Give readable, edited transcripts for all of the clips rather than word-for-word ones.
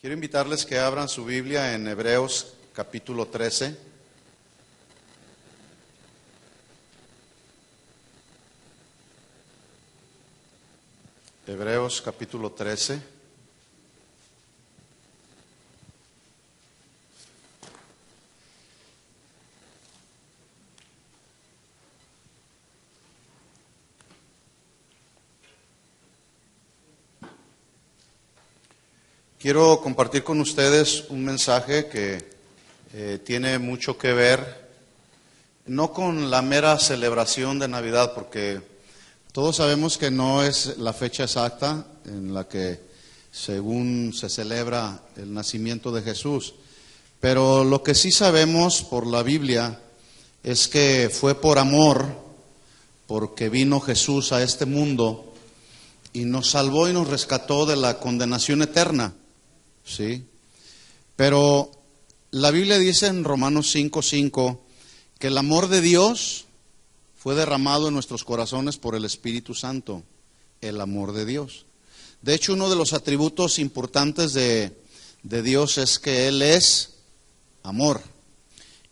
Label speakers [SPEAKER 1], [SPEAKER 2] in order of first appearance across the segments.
[SPEAKER 1] Quiero invitarles que abran su Biblia en Hebreos capítulo 13. Hebreos capítulo 13. Quiero compartir con ustedes un mensaje que tiene mucho que ver, no con la mera celebración de Navidad, porque todos sabemos que no es la fecha exacta en la que según se celebra el nacimiento de Jesús, pero lo que sí sabemos por la Biblia es que fue por amor, porque vino Jesús a este mundo y nos salvó y nos rescató de la condenación eterna. Sí, pero la Biblia dice en Romanos 5:5 que el amor de Dios fue derramado en nuestros corazones por el Espíritu Santo, el amor de Dios. De hecho, uno de los atributos importantes de Dios es que Él es amor,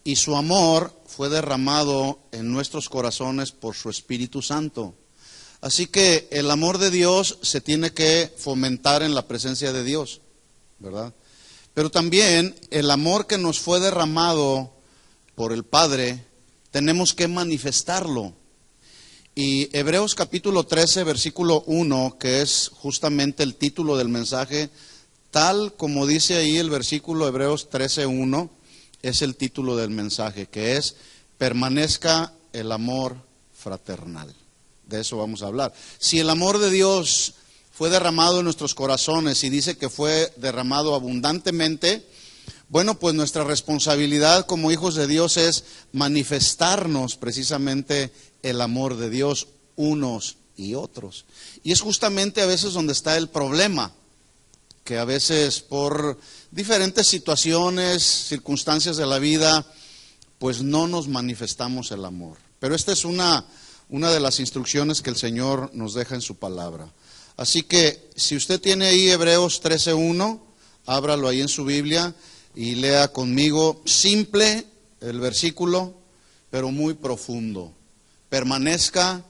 [SPEAKER 1] y su amor fue derramado en nuestros corazones por su Espíritu Santo. Así que el amor de Dios se tiene que fomentar en la presencia de Dios, ¿verdad? Pero también el amor que nos fue derramado por el Padre, tenemos que manifestarlo. Y Hebreos capítulo 13, versículo 1, que es justamente el título del mensaje, tal como dice ahí el versículo Hebreos 13:1, es el título del mensaje, que es: permanezca el amor fraternal. De eso vamos a hablar. Si el amor de Dios fue derramado en nuestros corazones y dice que fue derramado abundantemente, bueno, pues nuestra responsabilidad como hijos de Dios es manifestarnos precisamente el amor de Dios unos y otros. Y es justamente a veces donde está el problema, que a veces por diferentes situaciones, circunstancias de la vida, pues no nos manifestamos el amor. Pero esta es una de las instrucciones que el Señor nos deja en su palabra. Así que si usted tiene ahí Hebreos 13:1, ábralo ahí en su Biblia y lea conmigo, simple el versículo, pero muy profundo. Permanezca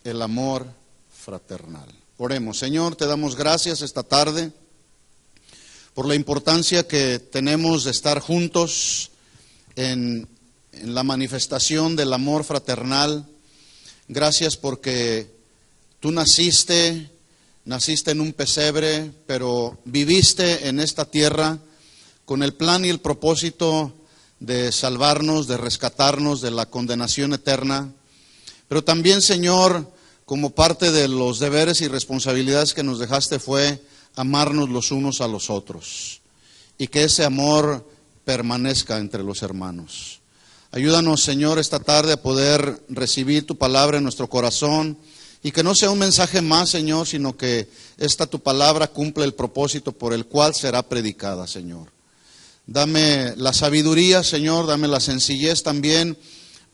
[SPEAKER 1] el amor fraternal. Oremos. Señor, te damos gracias esta tarde por la importancia que tenemos de estar juntos en la manifestación del amor fraternal. Gracias porque tú naciste en un pesebre, pero viviste en esta tierra con el plan y el propósito de salvarnos, de rescatarnos de la condenación eterna. Pero también, Señor, como parte de los deberes y responsabilidades que nos dejaste fue amarnos los unos a los otros, y que ese amor permanezca entre los hermanos. Ayúdanos, Señor, esta tarde a poder recibir tu palabra en nuestro corazón, y que no sea un mensaje más, Señor, sino que esta tu palabra cumple el propósito por el cual será predicada, Señor. Dame la sabiduría, Señor, dame la sencillez también,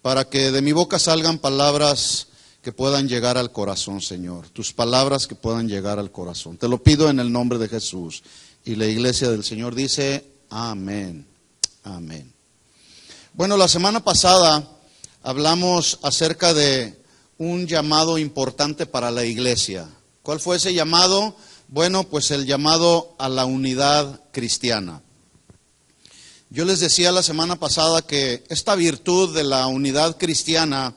[SPEAKER 1] para que de mi boca salgan palabras que puedan llegar al corazón, Señor. Tus palabras que puedan llegar al corazón. Te lo pido en el nombre de Jesús. Y la iglesia del Señor dice, amén, amén. Bueno, la semana pasada hablamos acerca de un llamado importante para la iglesia. ¿Cuál fue ese llamado? Bueno, pues el llamado a la unidad cristiana. Yo les decía la semana pasada que esta virtud de la unidad cristiana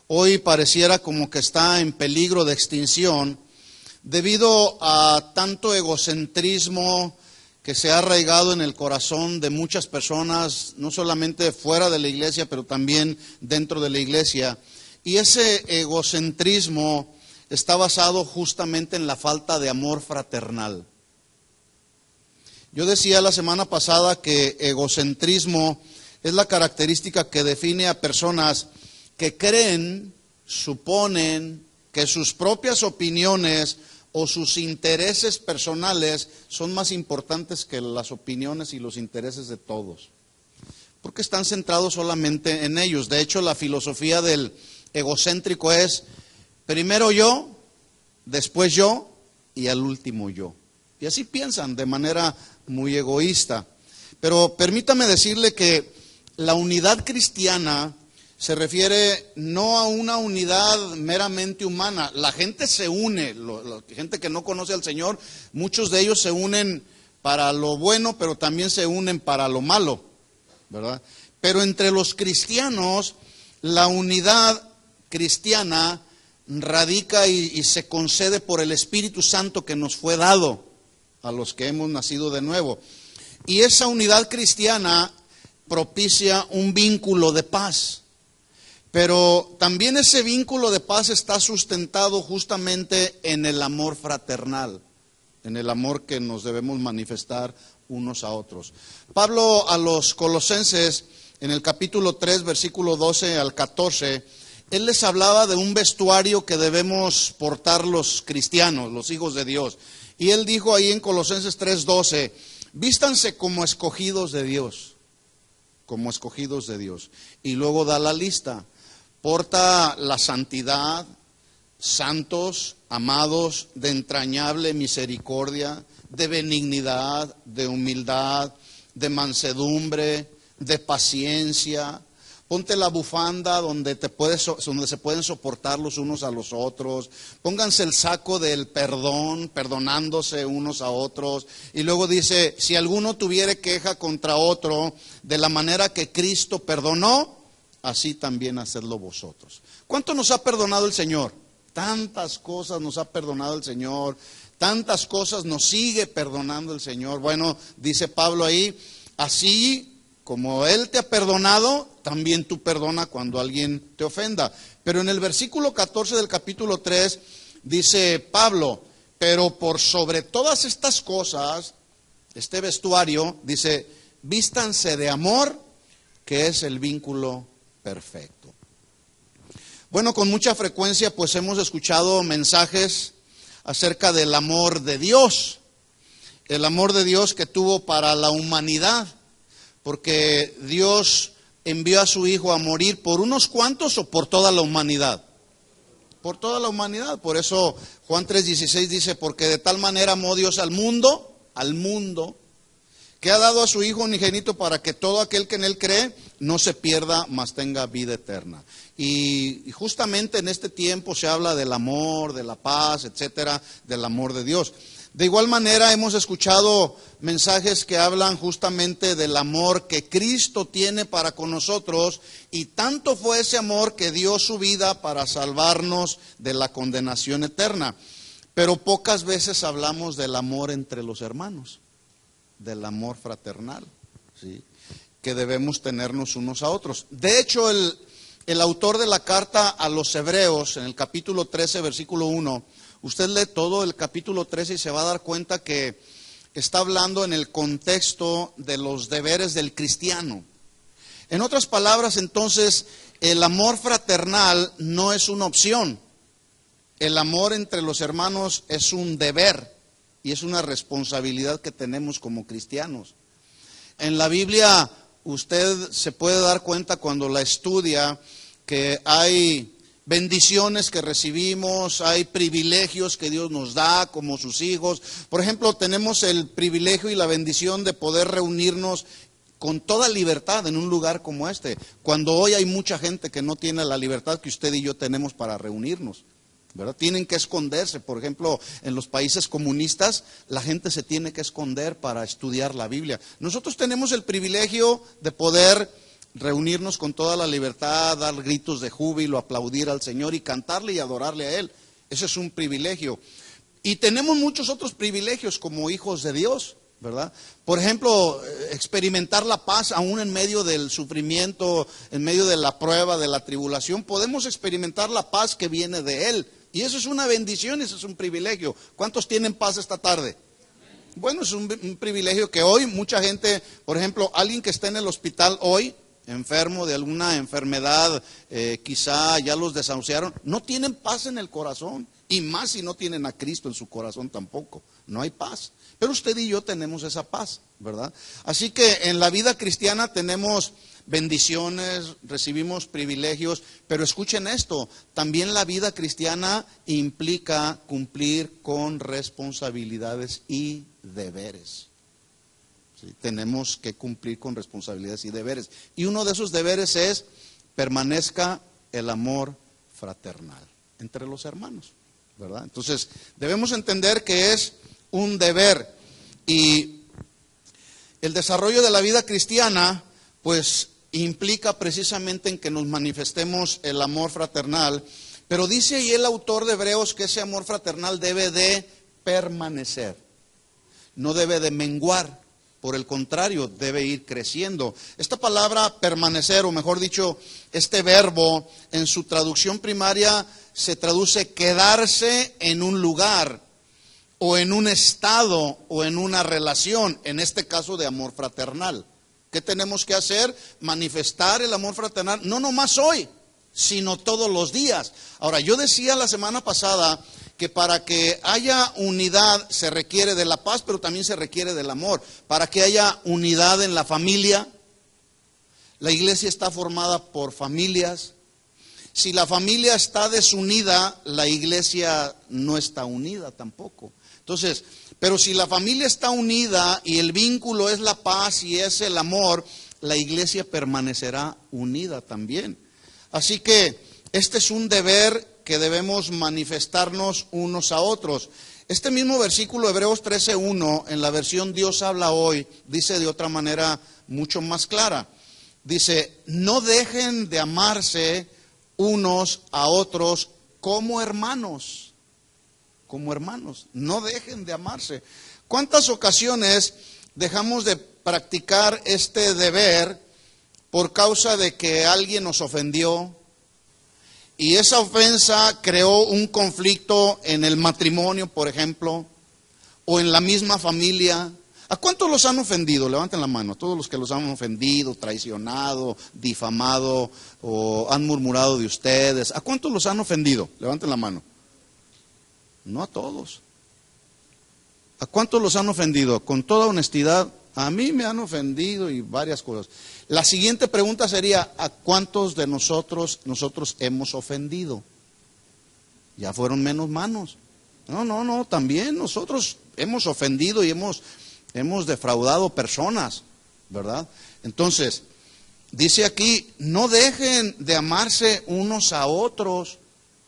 [SPEAKER 1] hoy pareciera como que está en peligro de extinción debido a tanto egocentrismo que se ha arraigado en el corazón de muchas personas, no solamente fuera de la iglesia, pero también dentro de la iglesia. Y ese egocentrismo está basado justamente en la falta de amor fraternal. Yo decía la semana pasada que egocentrismo es la característica que define a personas que creen, suponen que sus propias opiniones o sus intereses personales son más importantes que las opiniones y los intereses de todos, porque están centrados solamente en ellos. De hecho, la filosofía del egocéntrico es primero yo, después yo y al último yo. Y así piensan de manera muy egoísta. Pero permítame decirle que la unidad cristiana se refiere no a una unidad meramente humana. La gente se une, la gente que no conoce al Señor, muchos de ellos se unen para lo bueno, pero también se unen para lo malo, ¿verdad? Pero entre los cristianos, la unidad cristiana radica y se concede por el Espíritu Santo que nos fue dado a los que hemos nacido de nuevo. Y esa unidad cristiana propicia un vínculo de paz. Pero también ese vínculo de paz está sustentado justamente en el amor fraternal, en el amor que nos debemos manifestar unos a otros. Pablo a los Colosenses, en el capítulo 3, versículo 12 al 14, él les hablaba de un vestuario que debemos portar los cristianos, los hijos de Dios. Y él dijo ahí en Colosenses 3:12, vístanse como escogidos de Dios, como escogidos de Dios. Y luego da la lista. Porta la santidad, santos, amados, de entrañable misericordia, de benignidad, de humildad, de mansedumbre, de paciencia. Ponte la bufanda donde se pueden soportar los unos a los otros. Pónganse el saco del perdón, perdonándose unos a otros. Y luego dice, si alguno tuviere queja contra otro, de la manera que Cristo perdonó, así también hacedlo vosotros. ¿Cuánto nos ha perdonado el Señor? Tantas cosas nos ha perdonado el Señor, tantas cosas nos sigue perdonando el Señor. Bueno, dice Pablo ahí, así como Él te ha perdonado, también tú perdona cuando alguien te ofenda. Pero en el versículo 14 del capítulo 3 dice Pablo, pero por sobre todas estas cosas, este vestuario, dice, vístanse de amor, que es el vínculo perfecto. Bueno, con mucha frecuencia pues hemos escuchado mensajes acerca del amor de Dios, el amor de Dios que tuvo para la humanidad, porque Dios envió a su Hijo a morir por unos cuantos o por toda la humanidad. Por toda la humanidad. Por eso Juan 3:16 dice, porque de tal manera amó Dios al mundo, que ha dado a su Hijo unigénito para que todo aquel que en Él cree no se pierda, mas tenga vida eterna. Y justamente en este tiempo se habla del amor, de la paz, etcétera, del amor de Dios. De igual manera hemos escuchado mensajes que hablan justamente del amor que Cristo tiene para con nosotros, y tanto fue ese amor que dio su vida para salvarnos de la condenación eterna. Pero pocas veces hablamos del amor entre los hermanos, del amor fraternal, ¿sí?, que debemos tenernos unos a otros. De hecho, el autor de la carta a los Hebreos, en el capítulo 13, versículo 1, usted lee todo el capítulo 13 y se va a dar cuenta que está hablando en el contexto de los deberes del cristiano. En otras palabras, entonces, el amor fraternal no es una opción. El amor entre los hermanos es un deber y es una responsabilidad que tenemos como cristianos. En la Biblia usted se puede dar cuenta cuando la estudia que hay bendiciones que recibimos, hay privilegios que Dios nos da como sus hijos. Por ejemplo, tenemos el privilegio y la bendición de poder reunirnos con toda libertad en un lugar como este, cuando hoy hay mucha gente que no tiene la libertad que usted y yo tenemos para reunirnos, ¿verdad? Tienen que esconderse. Por ejemplo, en los países comunistas la gente se tiene que esconder para estudiar la Biblia. Nosotros tenemos el privilegio de poder reunirnos con toda la libertad, dar gritos de júbilo, aplaudir al Señor y cantarle y adorarle a Él. Ese es un privilegio. Y tenemos muchos otros privilegios como hijos de Dios, ¿verdad? Por ejemplo, experimentar la paz aún en medio del sufrimiento, en medio de la prueba, de la tribulación. Podemos experimentar la paz que viene de Él. Y eso es una bendición, eso es un privilegio. ¿Cuántos tienen paz esta tarde? Bueno, es un privilegio que hoy mucha gente, por ejemplo, alguien que está en el hospital hoy, enfermo de alguna enfermedad, quizá ya los desahuciaron, no tienen paz en el corazón. Y más si no tienen a Cristo en su corazón tampoco. No hay paz. Pero usted y yo tenemos esa paz, ¿verdad? Así que en la vida cristiana tenemos bendiciones, recibimos privilegios, pero escuchen esto, también la vida cristiana implica cumplir con responsabilidades y deberes. ¿Sí? Tenemos que cumplir con responsabilidades y deberes. Y uno de esos deberes es: permanezca el amor fraternal entre los hermanos, ¿verdad? Entonces, debemos entender que es un deber, y el desarrollo de la vida cristiana, pues, implica precisamente en que nos manifestemos el amor fraternal, pero dice ahí el autor de Hebreos que ese amor fraternal debe de permanecer, no debe de menguar, por el contrario, debe ir creciendo. Esta palabra permanecer, o mejor dicho, este verbo en su traducción primaria se traduce quedarse en un lugar, o en un estado, o en una relación, en este caso de amor fraternal. ¿Qué tenemos que hacer? Manifestar el amor fraternal, no nomás hoy, sino todos los días. Ahora, yo decía la semana pasada que para que haya unidad se requiere de la paz, pero también se requiere del amor. Para que haya unidad en la familia, la iglesia está formada por familias. Si la familia está desunida, la iglesia no está unida tampoco. Entonces, pero si la familia está unida y el vínculo es la paz y es el amor, la iglesia permanecerá unida también. Así que este es un deber que debemos manifestarnos unos a otros. Este mismo versículo, Hebreos 13:1, en la versión Dios habla hoy, dice de otra manera mucho más clara. Dice: no dejen de amarse unos a otros como hermanos. Como hermanos, no dejen de amarse. ¿Cuántas ocasiones dejamos de practicar este deber por causa de que alguien nos ofendió? Y esa ofensa creó un conflicto en el matrimonio, por ejemplo, o en la misma familia. ¿A cuántos los han ofendido? Levanten la mano. Todos los que los han ofendido, traicionado, difamado o han murmurado de ustedes. ¿A cuántos los han ofendido? Levanten la mano. No a todos. ¿A cuántos los han ofendido? Con toda honestidad, a mí me han ofendido y varias cosas. La siguiente pregunta sería: ¿a cuántos de nosotros hemos ofendido? Ya fueron menos manos. No, también nosotros hemos ofendido y hemos defraudado personas, ¿verdad? Entonces, dice aquí: no dejen de amarse unos a otros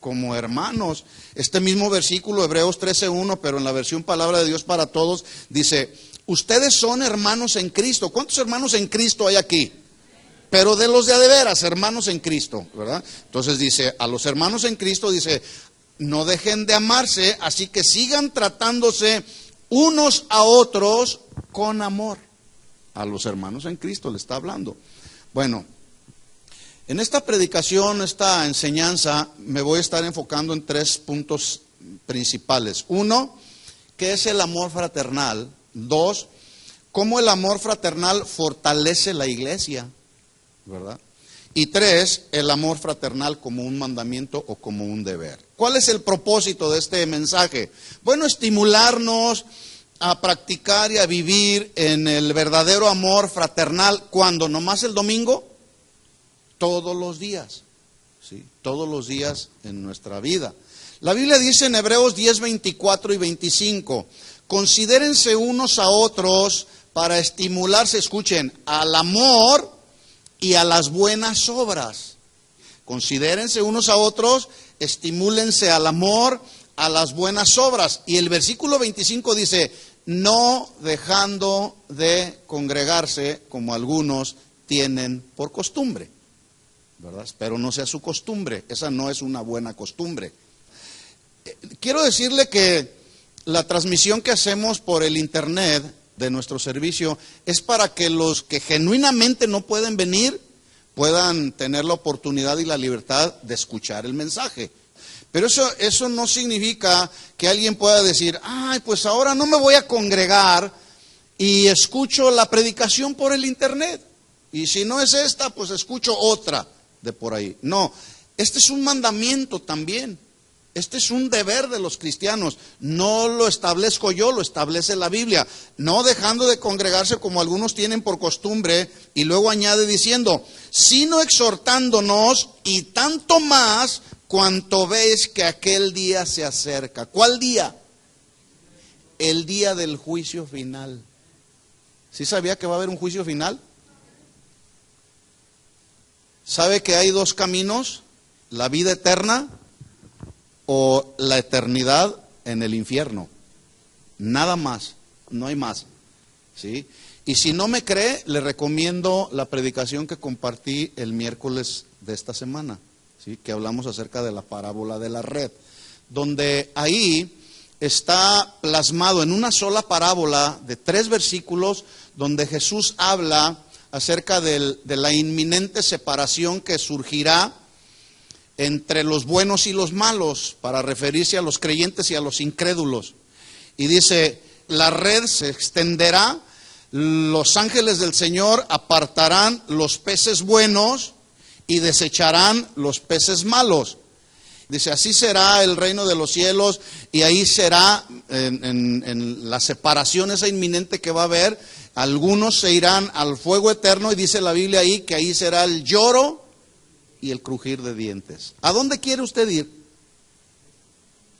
[SPEAKER 1] como hermanos. Este mismo versículo, Hebreos 13:1, pero en la versión Palabra de Dios para Todos, dice: ustedes son hermanos en Cristo. ¿Cuántos hermanos en Cristo hay aquí? Pero de los de veras, hermanos en Cristo, ¿verdad? Entonces dice, a los hermanos en Cristo dice: no dejen de amarse, así que sigan tratándose unos a otros con amor. A los hermanos en Cristo le está hablando. Bueno, en esta predicación, esta enseñanza, me voy a estar enfocando en 3 puntos principales. 1, ¿qué es el amor fraternal? 2, ¿cómo el amor fraternal fortalece la iglesia? ¿Verdad? Y 3, el amor fraternal como un mandamiento o como un deber. ¿Cuál es el propósito de este mensaje? Bueno, estimularnos a practicar y a vivir en el verdadero amor fraternal. ¿Cuándo? ¿Nomás el domingo? Todos los días, ¿sí? Todos los días en nuestra vida. La Biblia dice en Hebreos 10:24 y 25, considérense unos a otros para estimularse, escuchen, al amor y a las buenas obras. Considérense unos a otros, estimúlense al amor, a las buenas obras. Y el versículo 25 dice: no dejando de congregarse como algunos tienen por costumbre, ¿verdad? Espero no sea su costumbre, esa no es una buena costumbre. Quiero decirle que la transmisión que hacemos por el internet de nuestro servicio es para que los que genuinamente no pueden venir puedan tener la oportunidad y la libertad de escuchar el mensaje. Pero eso no significa que alguien pueda decir: ay, pues ahora no me voy a congregar y escucho la predicación por el internet. Y si no es esta, pues escucho otra de por ahí. No, este es un mandamiento también. Este es un deber de los cristianos. No lo establezco yo, lo establece la Biblia. No dejando de congregarse como algunos tienen por costumbre, y luego añade diciendo, sino exhortándonos, y tanto más cuanto veis que aquel día se acerca. ¿Cuál día? El día del juicio final. ¿Sí sabía que va a haber un juicio final? ¿Sabe que hay dos caminos? La vida eterna o la eternidad en el infierno. Nada más, no hay más. ¿Sí? Y si no me cree, le recomiendo la predicación que compartí el miércoles de esta semana, ¿sí? Que hablamos acerca de la parábola de la red, donde ahí está plasmado en una sola parábola de 3 versículos, donde Jesús habla acerca de la inminente separación que surgirá entre los buenos y los malos, para referirse a los creyentes y a los incrédulos. Y dice, la red se extenderá, los ángeles del Señor apartarán los peces buenos y desecharán los peces malos. Dice, así será el reino de los cielos, y ahí será en la separación esa inminente que va a haber. Algunos se irán al fuego eterno, y dice la Biblia ahí que ahí será el lloro y el crujir de dientes. ¿A dónde quiere usted ir?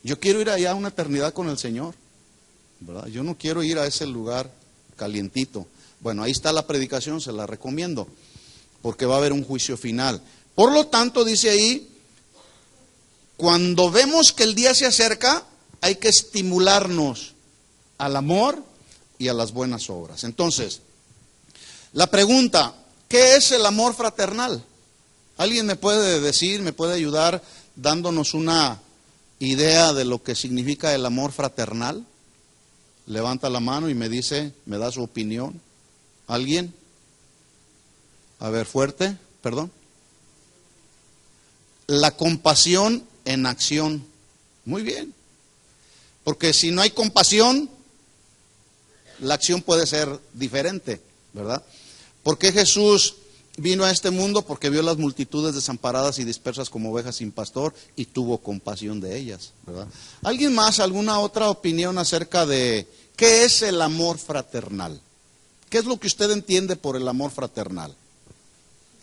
[SPEAKER 1] Yo quiero ir allá a una eternidad con el Señor, ¿verdad? Yo no quiero ir a ese lugar calientito. Bueno, ahí está la predicación, se la recomiendo, porque va a haber un juicio final. Por lo tanto, dice ahí, cuando vemos que el día se acerca, hay que estimularnos al amor y a las buenas obras. Entonces, la pregunta, ¿qué es el amor fraternal? ¿Alguien me puede decir, me puede ayudar dándonos una idea de lo que significa el amor fraternal? Levanta la mano y me dice, me da su opinión. ¿Alguien? A ver, fuerte, perdón. La compasión en acción. Muy bien. Porque si no hay compasión, la acción puede ser diferente, ¿verdad? ¿Por qué Jesús vino a este mundo? Porque vio las multitudes desamparadas y dispersas como ovejas sin pastor y tuvo compasión de ellas, ¿verdad? ¿Alguien más, alguna otra opinión acerca de qué es el amor fraternal? ¿Qué es lo que usted entiende por el amor fraternal?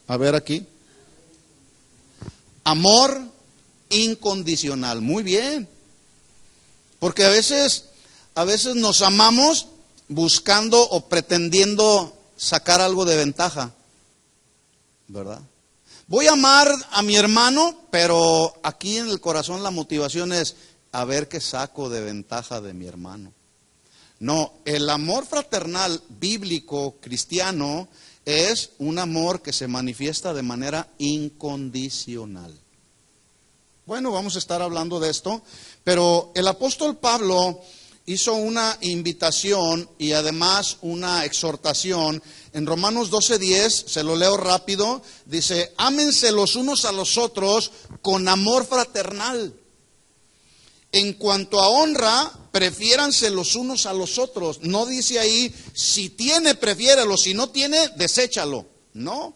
[SPEAKER 1] A ver aquí. Amor incondicional. Muy bien. Porque a veces nos amamos buscando o pretendiendo sacar algo de ventaja, ¿verdad? Voy a amar a mi hermano, pero aquí en el corazón la motivación es a ver qué saco de ventaja de mi hermano. No, el amor fraternal bíblico cristiano es un amor que se manifiesta de manera incondicional. Bueno, vamos a estar hablando de esto, pero el apóstol Pablo hizo una invitación y además una exhortación. En Romanos 12:10, se lo leo rápido, dice, ámense los unos a los otros con amor fraternal. En cuanto a honra, prefiéranse los unos a los otros. No dice ahí, si tiene, prefiéralo, si no tiene, deséchalo. No,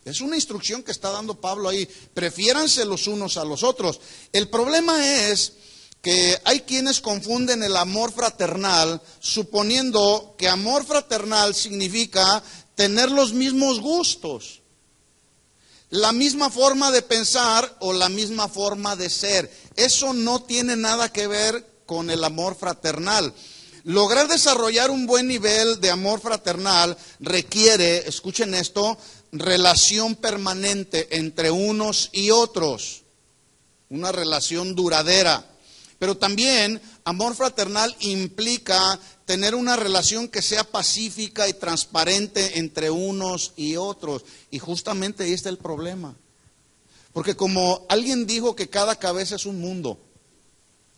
[SPEAKER 1] es una instrucción que está dando Pablo ahí. Prefiéranse los unos a los otros. El problema es que hay quienes confunden el amor fraternal suponiendo que amor fraternal significa tener los mismos gustos, la misma forma de pensar o la misma forma de ser. Eso no tiene nada que ver con el amor fraternal. Lograr desarrollar un buen nivel de amor fraternal requiere, escuchen esto, relación permanente entre unos y otros, una relación duradera. Pero también amor fraternal implica tener una relación que sea pacífica y transparente entre unos y otros. Y justamente ahí está el problema. Porque como alguien dijo que cada cabeza es un mundo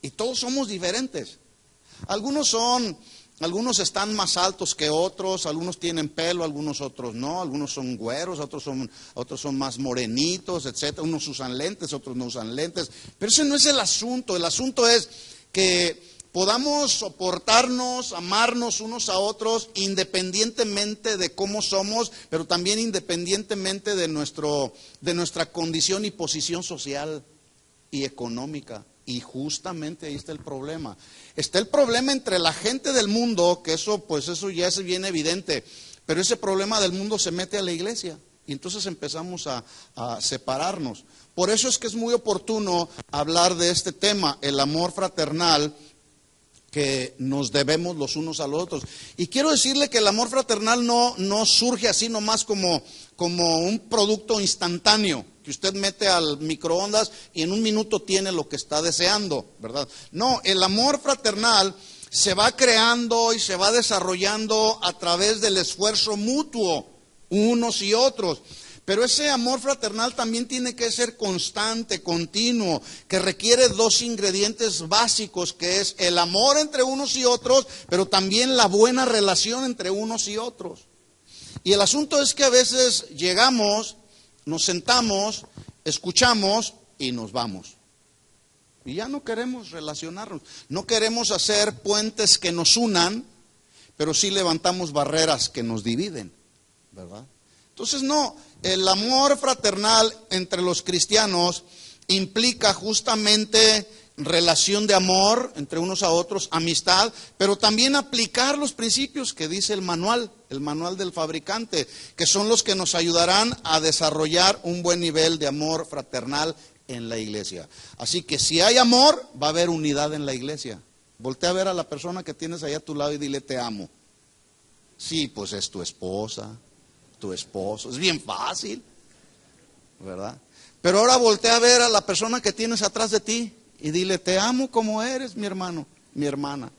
[SPEAKER 1] y todos somos diferentes. Algunos están más altos que otros, algunos tienen pelo, algunos otros no, algunos son güeros, otros son más morenitos, etcétera. Unos usan lentes, otros no usan lentes. Pero ese no es el asunto es que podamos soportarnos, amarnos unos a otros independientemente de cómo somos, pero también independientemente de nuestra condición y posición social y económica. Y justamente ahí está el problema. Está el problema entre la gente del mundo, que eso ya es bien evidente, pero ese problema del mundo se mete a la iglesia y entonces empezamos a separarnos. Por eso es que es muy oportuno hablar de este tema, el amor fraternal que nos debemos los unos a los otros. Y quiero decirle que el amor fraternal no surge así nomás como un producto instantáneo, que usted mete al microondas y en un minuto tiene lo que está deseando, ¿verdad? No, el amor fraternal se va creando y se va desarrollando a través del esfuerzo mutuo, unos y otros. Pero ese amor fraternal también tiene que ser constante, continuo, que requiere dos ingredientes básicos, que es el amor entre unos y otros, pero también la buena relación entre unos y otros. Y el asunto es que a veces llegamos, nos sentamos, escuchamos y nos vamos. Y ya no queremos relacionarnos, no queremos hacer puentes que nos unan, pero sí levantamos barreras que nos dividen, ¿verdad? Entonces no, el amor fraternal entre los cristianos implica justamente relación de amor entre unos a otros, amistad, pero también aplicar los principios que dice el manual del fabricante, que son los que nos ayudarán a desarrollar un buen nivel de amor fraternal en la iglesia. Así que si hay amor, va a haber unidad en la iglesia. Voltea a ver a la persona que tienes ahí a tu lado y dile te amo. Sí, pues es tu esposa, tu esposo, es bien fácil, ¿verdad? Pero ahora voltea a ver a la persona que tienes atrás de ti y dile, te amo como eres, mi hermano, mi hermana.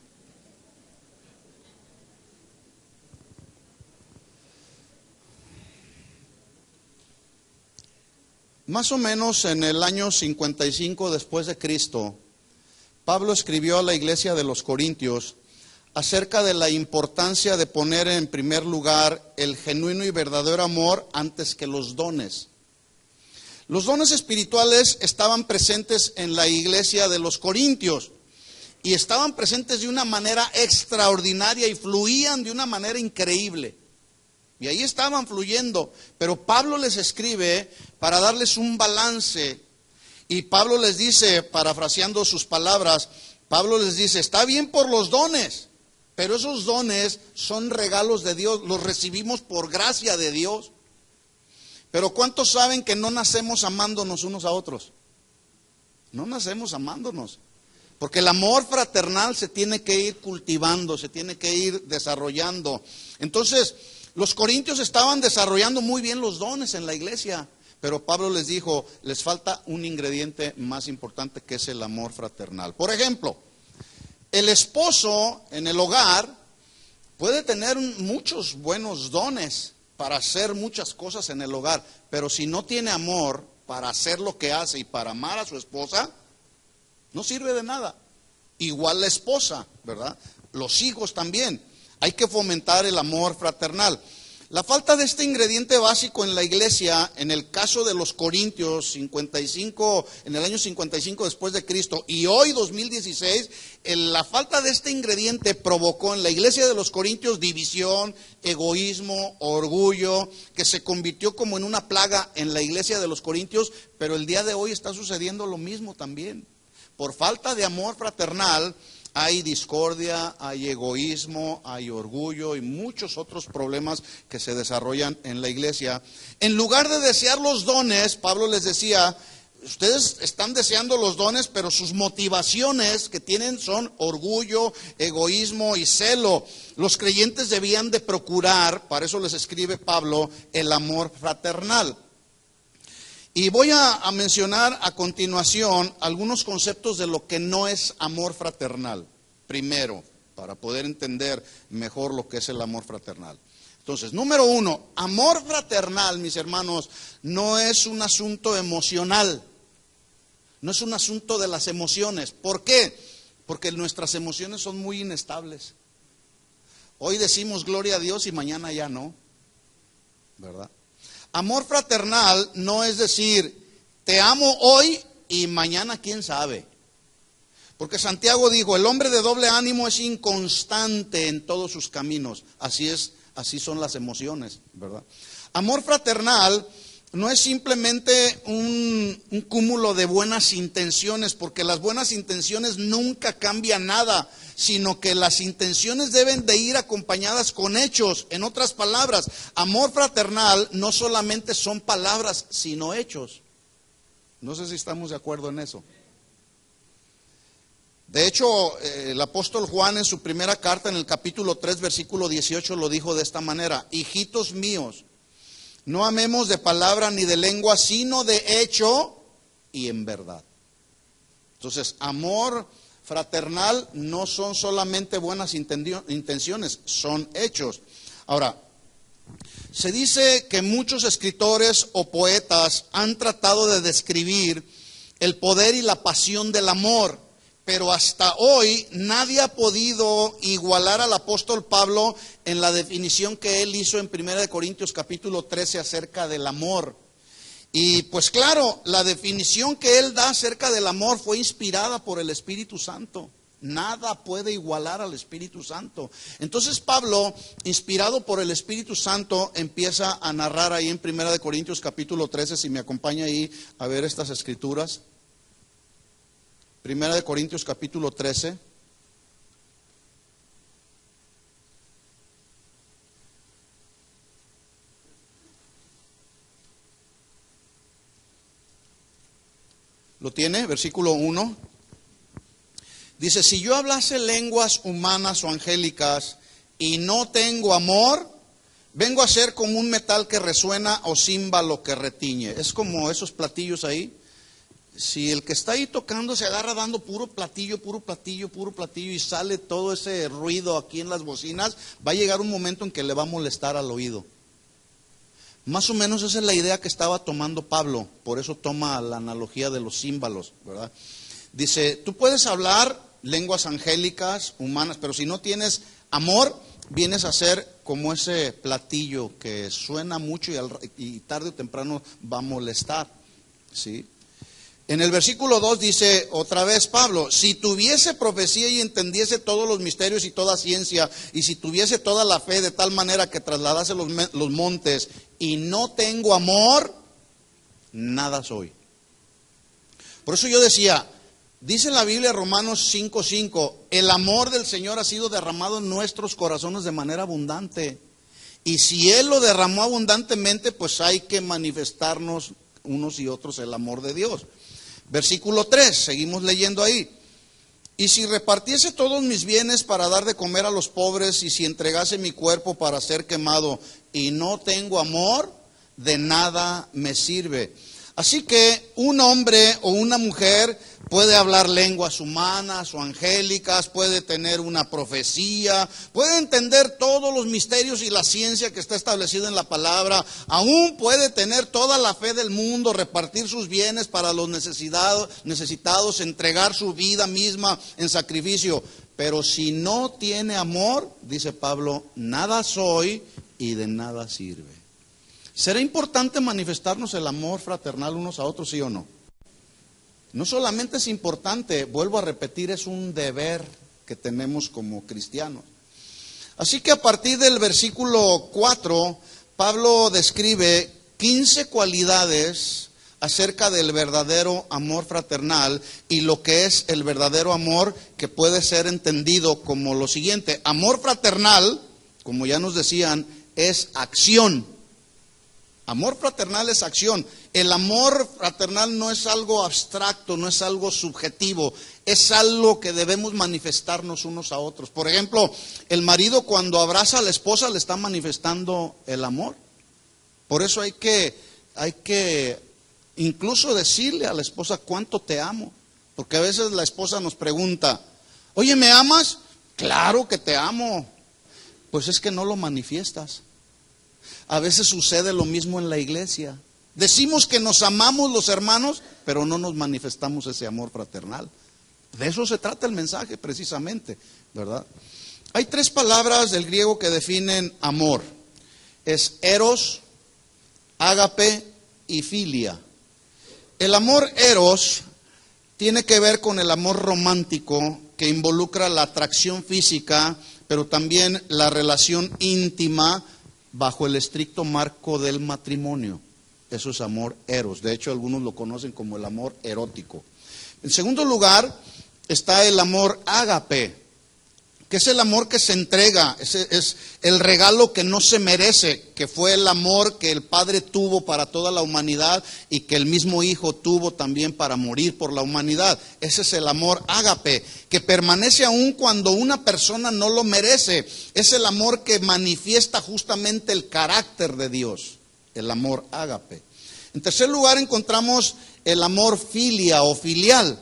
[SPEAKER 1] Más o menos en el año 55 después de Cristo, Pablo escribió a la iglesia de los Corintios acerca de la importancia de poner en primer lugar el genuino y verdadero amor antes que los dones. Los dones espirituales estaban presentes en la iglesia de los Corintios y estaban presentes de una manera extraordinaria y fluían de una manera increíble. Y ahí estaban fluyendo, pero Pablo les escribe para darles un balance. Y Pablo les dice, parafraseando sus palabras, Pablo les dice, está bien por los dones, pero esos dones son regalos de Dios, los recibimos por gracia de Dios. Pero ¿cuántos saben que no nacemos amándonos unos a otros? No nacemos amándonos. Porque el amor fraternal se tiene que ir cultivando, se tiene que ir desarrollando. Entonces, los corintios estaban desarrollando muy bien los dones en la iglesia, pero Pablo les dijo, les falta un ingrediente más importante que es el amor fraternal. Por ejemplo, el esposo en el hogar puede tener muchos buenos dones para hacer muchas cosas en el hogar, pero si no tiene amor para hacer lo que hace y para amar a su esposa, no sirve de nada. Igual la esposa, ¿verdad? Los hijos también. Hay que fomentar el amor fraternal. La falta de este ingrediente básico en la iglesia, en el caso de los corintios, en el año 55 después de Cristo, y hoy 2016, la falta de este ingrediente provocó en la iglesia de los corintios división, egoísmo, orgullo, que se convirtió como en una plaga en la iglesia de los corintios, pero el día de hoy está sucediendo lo mismo también. Por falta de amor fraternal, hay discordia, hay egoísmo, hay orgullo y muchos otros problemas que se desarrollan en la iglesia. En lugar de desear los dones, Pablo les decía, ustedes están deseando los dones, pero sus motivaciones que tienen son orgullo, egoísmo y celo. Los creyentes debían de procurar, para eso les escribe Pablo, el amor fraternal. Y voy a mencionar a continuación algunos conceptos de lo que no es amor fraternal. Primero, para poder entender mejor lo que es el amor fraternal. Entonces, número 1, amor fraternal, mis hermanos, no es un asunto emocional. No es un asunto de las emociones. ¿Por qué? Porque nuestras emociones son muy inestables. Hoy decimos gloria a Dios y mañana ya no, ¿verdad? Amor fraternal no es decir, te amo hoy y mañana quién sabe. Porque Santiago dijo, el hombre de doble ánimo es inconstante en todos sus caminos. Así son las emociones, ¿verdad? Amor fraternal
[SPEAKER 2] no es simplemente un cúmulo de buenas intenciones, porque las buenas intenciones nunca cambian nada, sino que las intenciones deben de ir acompañadas con hechos. En otras palabras, amor fraternal no solamente son palabras, sino hechos. No sé si estamos de acuerdo en eso. De hecho, el apóstol Juan en su primera carta, en el capítulo 3, versículo 18, lo dijo de esta manera: hijitos míos, no amemos de palabra ni de lengua, sino de hecho y en verdad. Entonces, amor fraternal no son solamente buenas intenciones, son hechos. Ahora, se dice que muchos escritores o poetas han tratado de describir el poder y la pasión del amor, pero hasta hoy nadie ha podido igualar al apóstol Pablo en la definición que él hizo en 1 Corintios capítulo 13 acerca del amor. Y pues claro, la definición que él da acerca del amor fue inspirada por el Espíritu Santo. Nada puede igualar al Espíritu Santo. Entonces Pablo, inspirado por el Espíritu Santo, empieza a narrar ahí en 1 Corintios capítulo 13, si me acompaña ahí a ver estas escrituras. 1 Corintios capítulo 13. ¿Lo tiene? Versículo 1. Dice: si yo hablase lenguas humanas o angélicas y no tengo amor, vengo a ser como un metal que resuena o címbalo que retiñe. Es como esos platillos ahí. Si el que está ahí tocando se agarra dando puro platillo y sale todo ese ruido aquí en las bocinas, va a llegar un momento en que le va a molestar al oído. Más o menos esa es la idea que estaba tomando Pablo, por eso toma la analogía de los címbalos, ¿verdad? Dice, tú puedes hablar lenguas angélicas, humanas, pero si no tienes amor, vienes a ser como ese platillo que suena mucho y tarde o temprano va a molestar, ¿sí? En el versículo 2 dice otra vez Pablo: si tuviese profecía y entendiese todos los misterios y toda ciencia, y si tuviese toda la fe de tal manera que trasladase los montes, y no tengo amor, nada soy. Por eso yo decía, dice la Biblia, Romanos 5:5, el amor del Señor ha sido derramado en nuestros corazones de manera abundante. Y si Él lo derramó abundantemente, pues hay que manifestarnos unos y otros el amor de Dios. Versículo 3, seguimos leyendo ahí. Y si repartiese todos mis bienes para dar de comer a los pobres, y si entregase mi cuerpo para ser quemado, y no tengo amor, de nada me sirve. Así que un hombre o una mujer puede hablar lenguas humanas o angélicas, puede tener una profecía, puede entender todos los misterios y la ciencia que está establecida en la palabra, aún puede tener toda la fe del mundo, repartir sus bienes para los necesitados, entregar su vida misma en sacrificio. Pero si no tiene amor, dice Pablo, nada soy y de nada sirve. ¿Será importante manifestarnos el amor fraternal unos a otros, sí o no? No solamente es importante, vuelvo a repetir, es un deber que tenemos como cristianos. Así que a partir del versículo 4, Pablo describe 15 cualidades acerca del verdadero amor fraternal y lo que es el verdadero amor, que puede ser entendido como lo siguiente. Amor fraternal, como ya nos decían, es acción. Amor fraternal es acción. El amor fraternal no es algo abstracto, no es algo subjetivo, es algo que debemos manifestarnos unos a otros. Por ejemplo, el marido cuando abraza a la esposa le está manifestando el amor. Por eso hay que incluso decirle a la esposa cuánto te amo. Porque a veces la esposa nos pregunta, oye, ¿me amas? Claro que te amo. Pues es que no lo manifiestas. A veces sucede lo mismo en la iglesia. Decimos que nos amamos los hermanos, pero no nos manifestamos ese amor fraternal. De eso se trata el mensaje precisamente, ¿verdad? Hay 3 palabras del griego que definen amor. Es eros, ágape y filia. El amor eros tiene que ver con el amor romántico, que involucra la atracción física, pero también la relación íntima bajo el estricto marco del matrimonio. Eso es amor eros. De hecho, algunos lo conocen como el amor erótico. En segundo lugar, está el amor ágape, que es el amor que se entrega, es el regalo que no se merece, que fue el amor que el Padre tuvo para toda la humanidad y que el mismo Hijo tuvo también para morir por la humanidad. Ese es el amor ágape, que permanece aún cuando una persona no lo merece. Es el amor que manifiesta justamente el carácter de Dios, el amor ágape. En tercer lugar encontramos el amor filia o filial,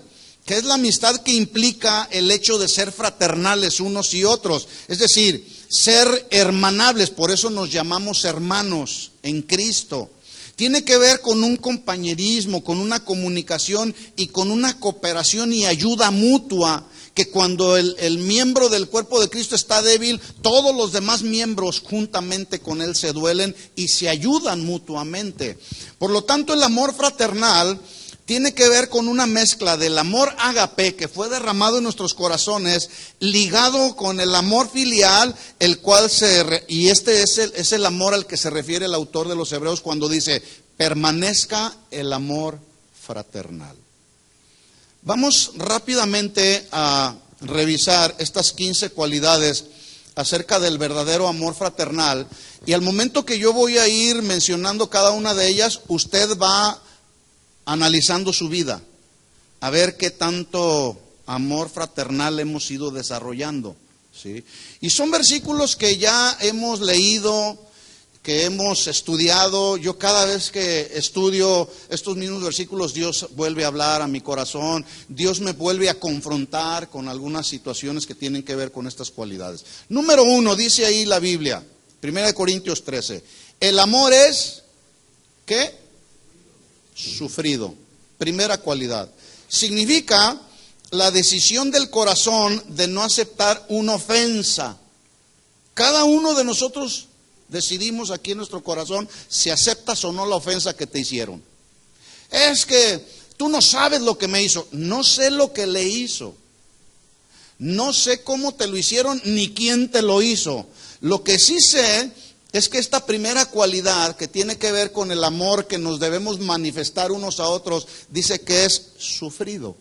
[SPEAKER 2] que es la amistad que implica el hecho de ser fraternales unos y otros, es decir, ser hermanables, por eso nos llamamos hermanos en Cristo. Tiene que ver con un compañerismo, con una comunicación y con una cooperación y ayuda mutua, que cuando el miembro del cuerpo de Cristo está débil, todos los demás miembros juntamente con él se duelen y se ayudan mutuamente. Por lo tanto, el amor fraternal tiene que ver con una mezcla del amor ágape que fue derramado en nuestros corazones, ligado con el amor filial, el cual este es el amor al que se refiere el autor de los Hebreos cuando dice, permanezca el amor fraternal. Vamos rápidamente a revisar estas 15 cualidades acerca del verdadero amor fraternal, y al momento que yo voy a ir mencionando cada una de ellas, usted va analizando su vida, a ver qué tanto amor fraternal hemos ido desarrollando, ¿sí? Y son versículos que ya hemos leído, que hemos estudiado. Yo cada vez que estudio estos mismos versículos, Dios vuelve a hablar a mi corazón, Dios me vuelve a confrontar con algunas situaciones que tienen que ver con estas cualidades. Número 1, dice ahí la Biblia, 1 Corintios 13, el amor es, ¿qué? Sufrido. Primera cualidad. Significa la decisión del corazón de no aceptar una ofensa. Cada uno de nosotros decidimos aquí en nuestro corazón si aceptas o no la ofensa que te hicieron. Es que tú no sabes lo que me hizo. No sé lo que le hizo. No sé cómo te lo hicieron ni quién te lo hizo. Lo que sí sé es que esta primera cualidad que tiene que ver con el amor que nos debemos manifestar unos a otros, dice que es sufrido.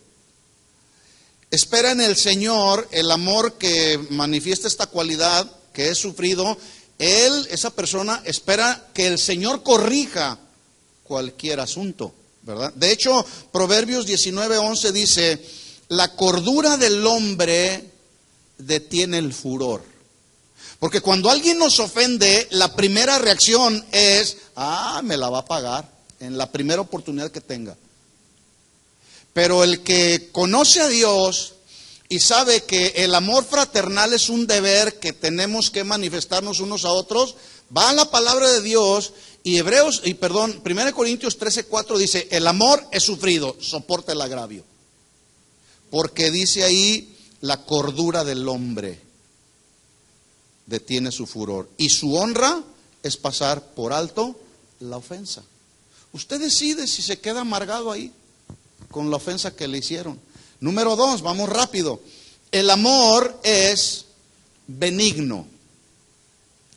[SPEAKER 2] Espera en el Señor el amor que manifiesta esta cualidad, que es sufrido. Esa persona espera que el Señor corrija cualquier asunto, ¿verdad? De hecho, Proverbios 19:11 dice, la cordura del hombre detiene el furor. Porque cuando alguien nos ofende, la primera reacción es, me la va a pagar en la primera oportunidad que tenga. Pero el que conoce a Dios y sabe que el amor fraternal es un deber que tenemos que manifestarnos unos a otros, va a la palabra de Dios y 1 Corintios 13:4 dice, el amor es sufrido, soporta el agravio. Porque dice ahí, la cordura del hombre detiene su furor, y su honra es pasar por alto la ofensa. Usted decide si se queda amargado ahí con la ofensa que le hicieron. Número 2, vamos rápido. El amor es benigno.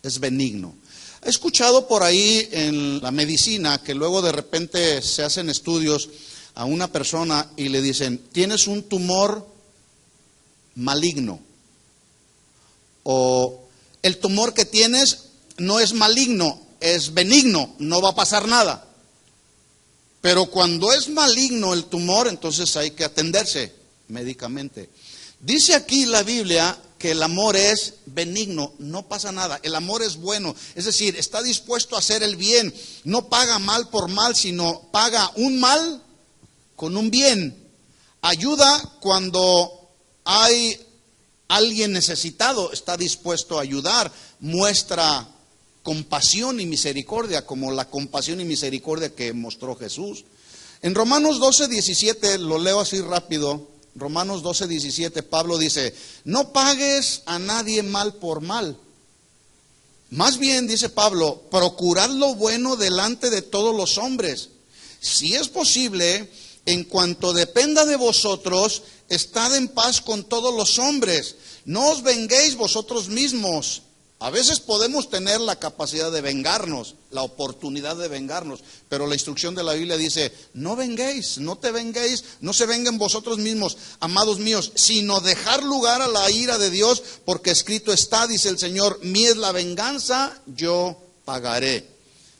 [SPEAKER 2] Es benigno. He escuchado por ahí en la medicina que luego de repente se hacen estudios a una persona y le dicen, tienes un tumor maligno, o el tumor que tienes no es maligno, es benigno, no va a pasar nada. Pero cuando es maligno el tumor, entonces hay que atenderse médicamente. Dice aquí la Biblia que el amor es benigno, no pasa nada, el amor es bueno, es decir, está dispuesto a hacer el bien, no paga mal por mal, sino paga un mal con un bien. Ayuda cuando hay alguien necesitado, está dispuesto a ayudar, muestra compasión y misericordia, como la compasión y misericordia que mostró Jesús. En Romanos 12:17, lo leo así rápido, Romanos 12:17, Pablo dice, no pagues a nadie mal por mal. Más bien, dice Pablo, procurad lo bueno delante de todos los hombres. Si es posible, en cuanto dependa de vosotros, estad en paz con todos los hombres. No os venguéis vosotros mismos, A veces podemos tener la capacidad de vengarnos, la oportunidad de vengarnos, pero la instrucción de la Biblia dice, no venguéis, no te venguéis, no se venguen vosotros mismos, amados míos, sino dejar lugar a la ira de Dios, porque escrito está, dice el Señor, mía es la venganza, yo pagaré.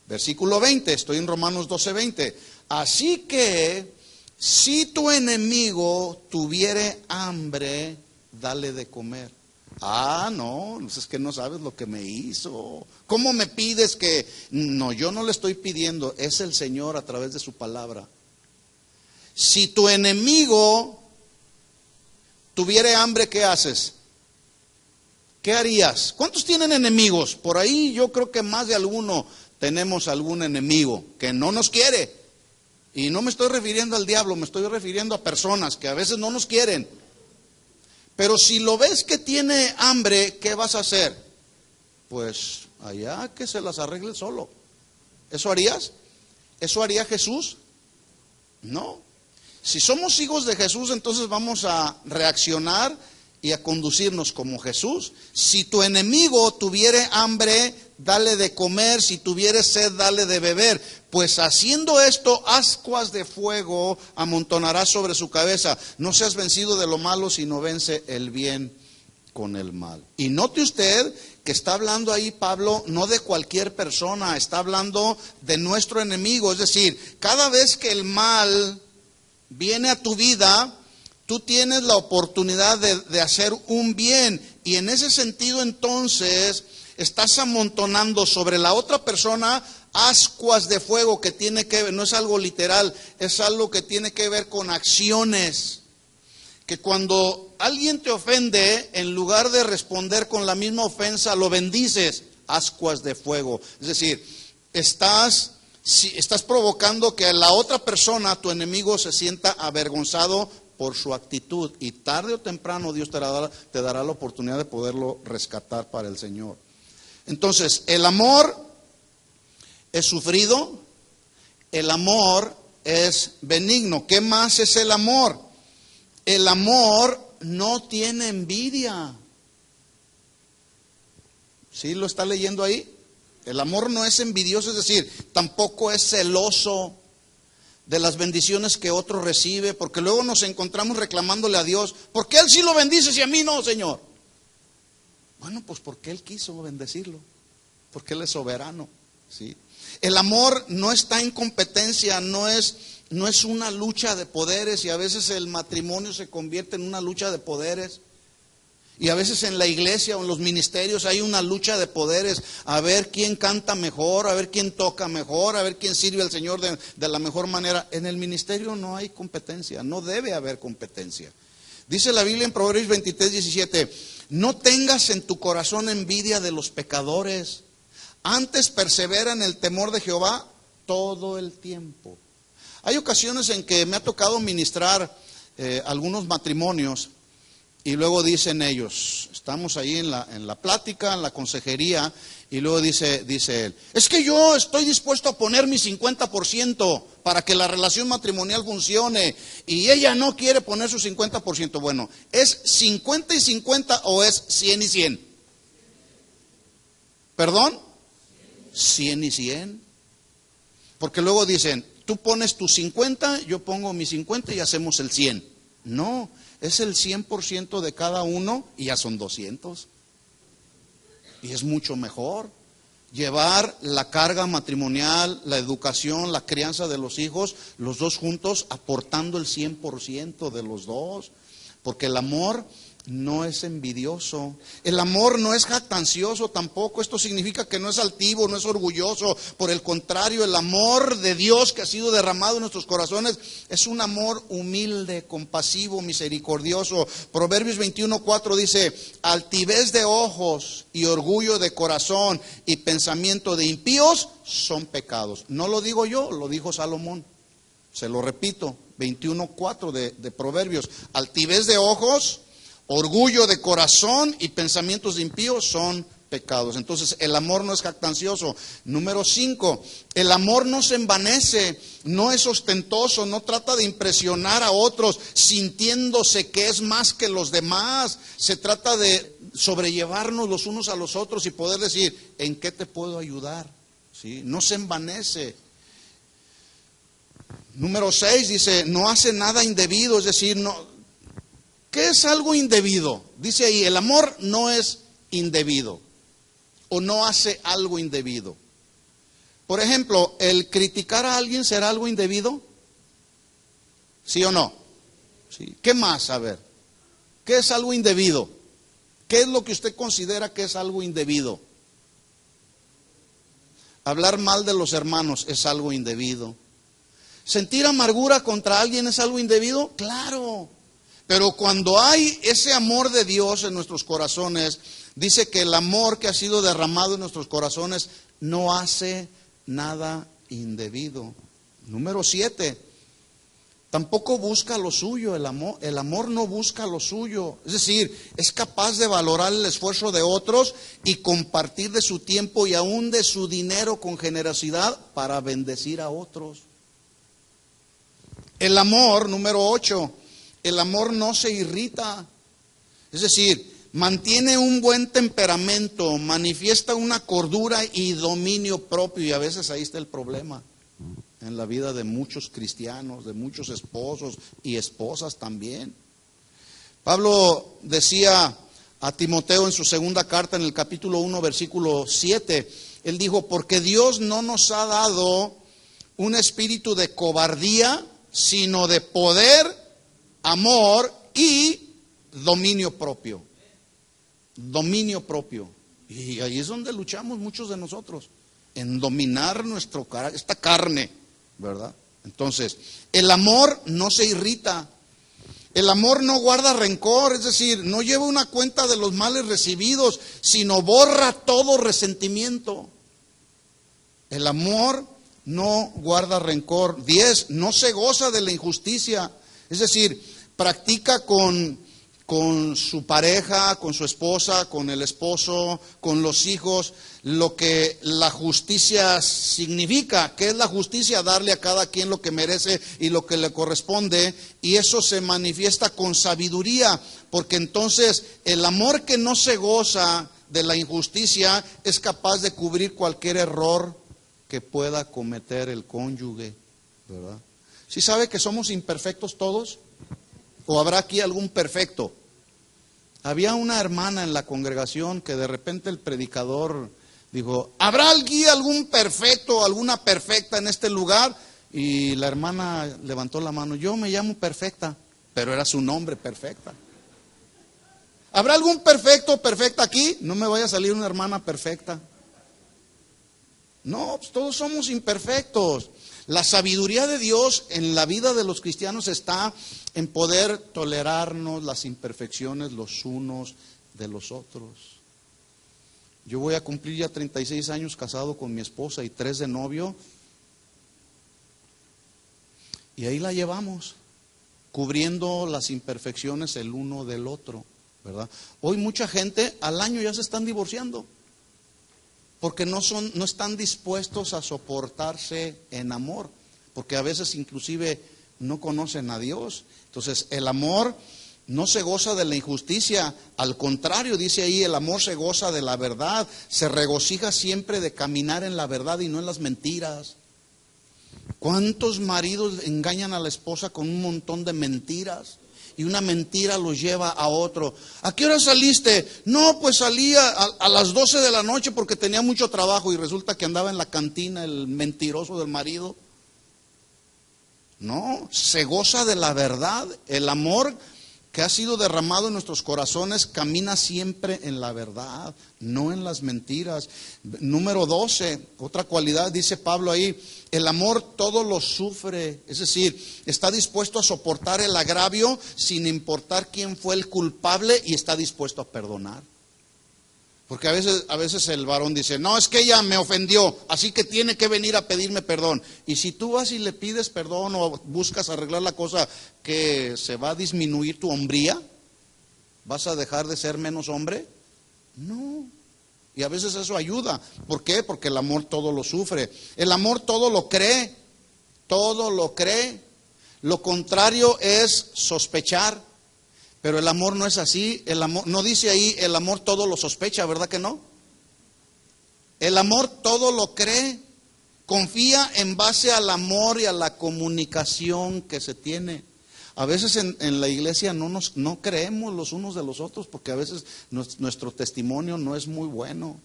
[SPEAKER 2] Versículo 20, estoy en Romanos 12:20. Así que, si tu enemigo tuviere hambre, dale de comer. Ah, no, es que no sabes lo que me hizo. ¿Cómo me pides que...? No, yo no le estoy pidiendo, es el Señor a través de su palabra. Si tu enemigo tuviere hambre, ¿qué haces? ¿Qué harías? ¿Cuántos tienen enemigos? Por ahí yo creo que más de alguno tenemos algún enemigo que no nos quiere. Y no me estoy refiriendo al diablo, me estoy refiriendo a personas que a veces no nos quieren. Pero si lo ves que tiene hambre, ¿qué vas a hacer? Pues allá que se las arregle solo. ¿Eso harías? ¿Eso haría Jesús? No. Si somos hijos de Jesús, entonces vamos a reaccionar y a conducirnos como Jesús. Si tu enemigo tuviere hambre, dale de comer, si tuviere sed, dale de beber. Pues haciendo esto, ascuas de fuego amontonarás sobre su cabeza. No seas vencido de lo malo, sino vence el bien con el mal. Y note usted que está hablando ahí Pablo no de cualquier persona, está hablando de nuestro enemigo. Es decir, cada vez que el mal viene a tu vida, tú tienes la oportunidad de hacer un bien. Y en ese sentido entonces estás amontonando sobre la otra persona ascuas de fuego que tiene que ver, no es algo literal, es algo que tiene que ver con acciones. Que cuando alguien te ofende, en lugar de responder con la misma ofensa, lo bendices, ascuas de fuego. Es decir, estás provocando que la otra persona, tu enemigo, se sienta avergonzado por su actitud. Y tarde o temprano Dios te dará la oportunidad de poderlo rescatar para el Señor. Entonces, el amor es sufrido, el amor es benigno. ¿Qué más es el amor? El amor no tiene envidia. ¿Sí lo está leyendo ahí? El amor no es envidioso, es decir, tampoco es celoso de las bendiciones que otro recibe, porque luego nos encontramos reclamándole a Dios, ¿por qué Él sí lo bendice y a mí no, Señor? Bueno, pues porque Él quiso bendecirlo, porque Él es soberano, ¿sí? El amor no está en competencia, no es una lucha de poderes, y a veces el matrimonio se convierte en una lucha de poderes. Y a veces en la iglesia o en los ministerios hay una lucha de poderes, a ver quién canta mejor, a ver quién toca mejor, a ver quién sirve al Señor de la mejor manera. En el ministerio no hay competencia, no debe haber competencia. Dice la Biblia en Proverbios 23:17, no tengas en tu corazón envidia de los pecadores, antes persevera en el temor de Jehová todo el tiempo. Hay ocasiones en que me ha tocado ministrar algunos matrimonios y luego dicen ellos, estamos ahí en la plática, en la consejería, y luego dice él, es que yo estoy dispuesto a poner mi 50% para que la relación matrimonial funcione, y ella no quiere poner su 50%. Bueno, ¿es 50 y 50 o es 100 y 100? ¿Perdón? 100 y 100. Porque luego dicen, tú pones tu 50, yo pongo mi 50 y hacemos el 100. No, es el 100% de cada uno y ya son 200. Y es mucho mejor llevar la carga matrimonial, la educación, la crianza de los hijos, los dos juntos, aportando el 100% de los dos. Porque el amor no es envidioso, el amor no es jactancioso tampoco. Esto significa que no es altivo, no es orgulloso. Por el contrario, el amor de Dios que ha sido derramado en nuestros corazones es un amor humilde, compasivo, misericordioso. Proverbios 21:4 dice, altivez de ojos y orgullo de corazón y pensamiento de impíos son pecados. No lo digo yo, lo dijo Salomón. Se lo repito, 21:4 de Proverbios. Altivez de ojos, orgullo de corazón y pensamientos de impíos son pecados. Entonces el amor no es jactancioso. Número 5, el amor no se envanece, no es ostentoso, no trata de impresionar a otros sintiéndose que es más que los demás. Se trata de sobrellevarnos los unos a los otros y poder decir, ¿en qué te puedo ayudar? ¿Sí? No se envanece. Número 6 dice, no hace nada indebido, es decir, no. ¿Qué es algo indebido? Dice ahí, el amor no es indebido o no hace algo indebido. Por ejemplo, ¿el criticar a alguien será algo indebido? ¿Sí o no? ¿Sí? ¿Qué más? A ver, ¿qué es algo indebido? ¿Qué es lo que usted considera que es algo indebido? Hablar mal de los hermanos es algo indebido. ¿Sentir amargura contra alguien es algo indebido? Claro. Pero cuando hay ese amor de Dios en nuestros corazones, dice que el amor que ha sido derramado en nuestros corazones no hace nada indebido. Número 7, tampoco busca lo suyo. El amor no busca lo suyo. Es decir, es capaz de valorar el esfuerzo de otros y compartir de su tiempo y aún de su dinero con generosidad para bendecir a otros. El amor, número 8, el amor no se irrita. Es decir, mantiene un buen temperamento, manifiesta una cordura y dominio propio. Y a veces ahí está el problema en la vida de muchos cristianos, de muchos esposos y esposas también. Pablo decía a Timoteo en su segunda carta, en el capítulo 1, versículo 7, él dijo, porque Dios no nos ha dado un espíritu de cobardía, sino de poder, amor y dominio propio. Dominio propio. Y ahí es donde luchamos muchos de nosotros, en dominar esta carne, ¿verdad? Entonces, el amor no se irrita. El amor no guarda rencor, es decir, no lleva una cuenta de los males recibidos, sino borra todo resentimiento. El amor no guarda rencor. 10, no se goza de la injusticia, es decir, practica con su pareja, con su esposa, con el esposo, con los hijos, lo que la justicia significa. ¿Qué es la justicia? Darle a cada quien lo que merece y lo que le corresponde, y eso se manifiesta con sabiduría, porque entonces el amor que no se goza de la injusticia es capaz de cubrir cualquier error que pueda cometer el cónyuge, ¿verdad? ¿Sí sabe que somos imperfectos todos? ¿O habrá aquí algún perfecto? Había una hermana en la congregación que de repente el predicador dijo, ¿habrá aquí algún perfecto, alguna perfecta en este lugar? Y la hermana levantó la mano, yo me llamo Perfecta, pero era su nombre, Perfecta. ¿Habrá algún perfecto, perfecta aquí? No me vaya a salir una hermana perfecta. No, pues todos somos imperfectos. La sabiduría de Dios en la vida de los cristianos está en poder tolerarnos las imperfecciones los unos de los otros. Yo voy a cumplir ya 36 años casado con mi esposa y 3 de novio. Y ahí la llevamos, cubriendo las imperfecciones el uno del otro, ¿verdad? Hoy mucha gente al año ya se están divorciando, porque no están dispuestos a soportarse en amor, porque a veces inclusive no conocen a Dios. Entonces el amor no se goza de la injusticia, al contrario, dice ahí, el amor se goza de la verdad, se regocija siempre de caminar en la verdad y no en las mentiras. ¿Cuántos maridos engañan a la esposa con un montón de mentiras? Y una mentira los lleva a otro. ¿A qué hora saliste? No, pues salía a las 12 de la noche porque tenía mucho trabajo, y resulta que andaba en la cantina el mentiroso del marido. No, se goza de la verdad. El amor que ha sido derramado en nuestros corazones camina siempre en la verdad, no en las mentiras. Número 12, otra cualidad, dice Pablo ahí, el amor todo lo sufre, es decir, está dispuesto a soportar el agravio sin importar quién fue el culpable, y está dispuesto a perdonar. Porque a veces el varón dice, no, es que ella me ofendió, así que tiene que venir a pedirme perdón. Y si tú vas y le pides perdón o buscas arreglar la cosa, ¿que se va a disminuir tu hombría? ¿Vas a dejar de ser menos hombre? No. Y a veces eso ayuda. ¿Por qué? Porque el amor todo lo sufre. El amor todo lo cree. Todo lo cree. Lo contrario es sospechar. Pero el amor no es así. El amor, no dice ahí, el amor todo lo sospecha, ¿verdad que no? El amor todo lo cree. Confía en base al amor y a la comunicación que se tiene. A veces en la iglesia no creemos los unos de los otros porque a veces nuestro testimonio no es muy bueno.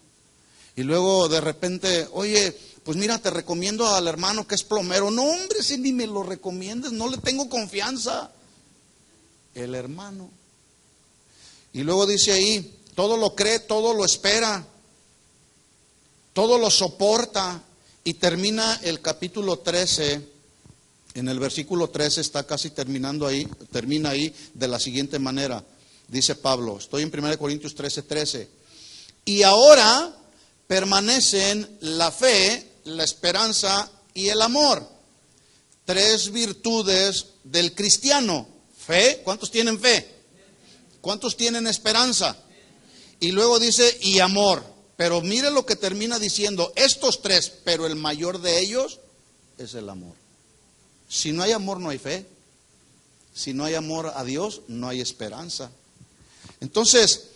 [SPEAKER 2] Y luego de repente, oye, pues mira, te recomiendo al hermano que es plomero. No, hombre, si ni me lo recomiendes, no le tengo confianza. El hermano. Y luego dice ahí, todo lo cree, todo lo espera, todo lo soporta. Y termina el capítulo 13, en el versículo 13 está casi terminando ahí, termina ahí de la siguiente manera. Dice Pablo, estoy en 1 Corintios 13:13. Y ahora permanecen la fe, la esperanza y el amor. 3 virtudes del cristiano. Fe, ¿cuántos tienen fe? ¿Cuántos tienen esperanza? Y luego dice, y amor. Pero mire lo que termina diciendo, estos 3, pero el mayor de ellos es el amor. Si no hay amor, no hay fe. Si no hay amor a Dios, no hay esperanza. Entonces,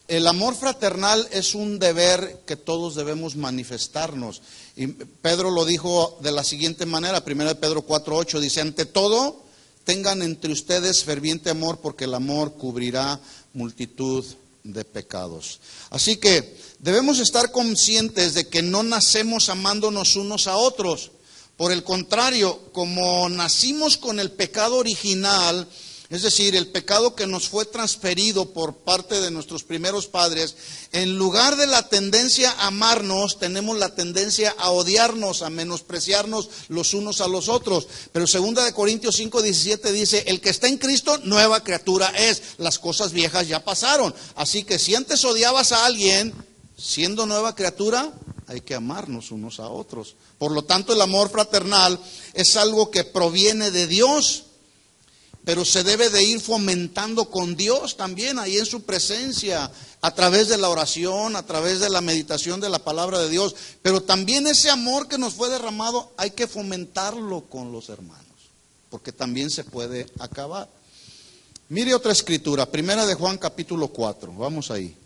[SPEAKER 2] el amor fraternal es un deber que todos debemos manifestarnos. Y Pedro lo dijo de la siguiente manera, 1 Pedro 4:8, dice, ante todo, tengan entre ustedes ferviente amor, porque el amor cubrirá multitud de pecados. Así que debemos estar conscientes de que no nacemos amándonos unos a otros. Por el contrario, como nacimos con el pecado original, es decir, el pecado que nos fue transferido por parte de nuestros primeros padres, en lugar de la tendencia a amarnos, tenemos la tendencia a odiarnos, a menospreciarnos los unos a los otros. Pero 2 Corintios 5:17 dice, el que está en Cristo, nueva criatura es. Las cosas viejas ya pasaron. Así que si antes odiabas a alguien, siendo nueva criatura, hay que amarnos unos a otros. Por lo tanto, el amor fraternal es algo que proviene de Dios, pero se debe de ir fomentando con Dios también, ahí en su presencia, a través de la oración, a través de la meditación de la palabra de Dios. Pero también ese amor que nos fue derramado hay que fomentarlo con los hermanos, porque también se puede acabar. Mire otra escritura, 1 de Juan capítulo 4, vamos ahí.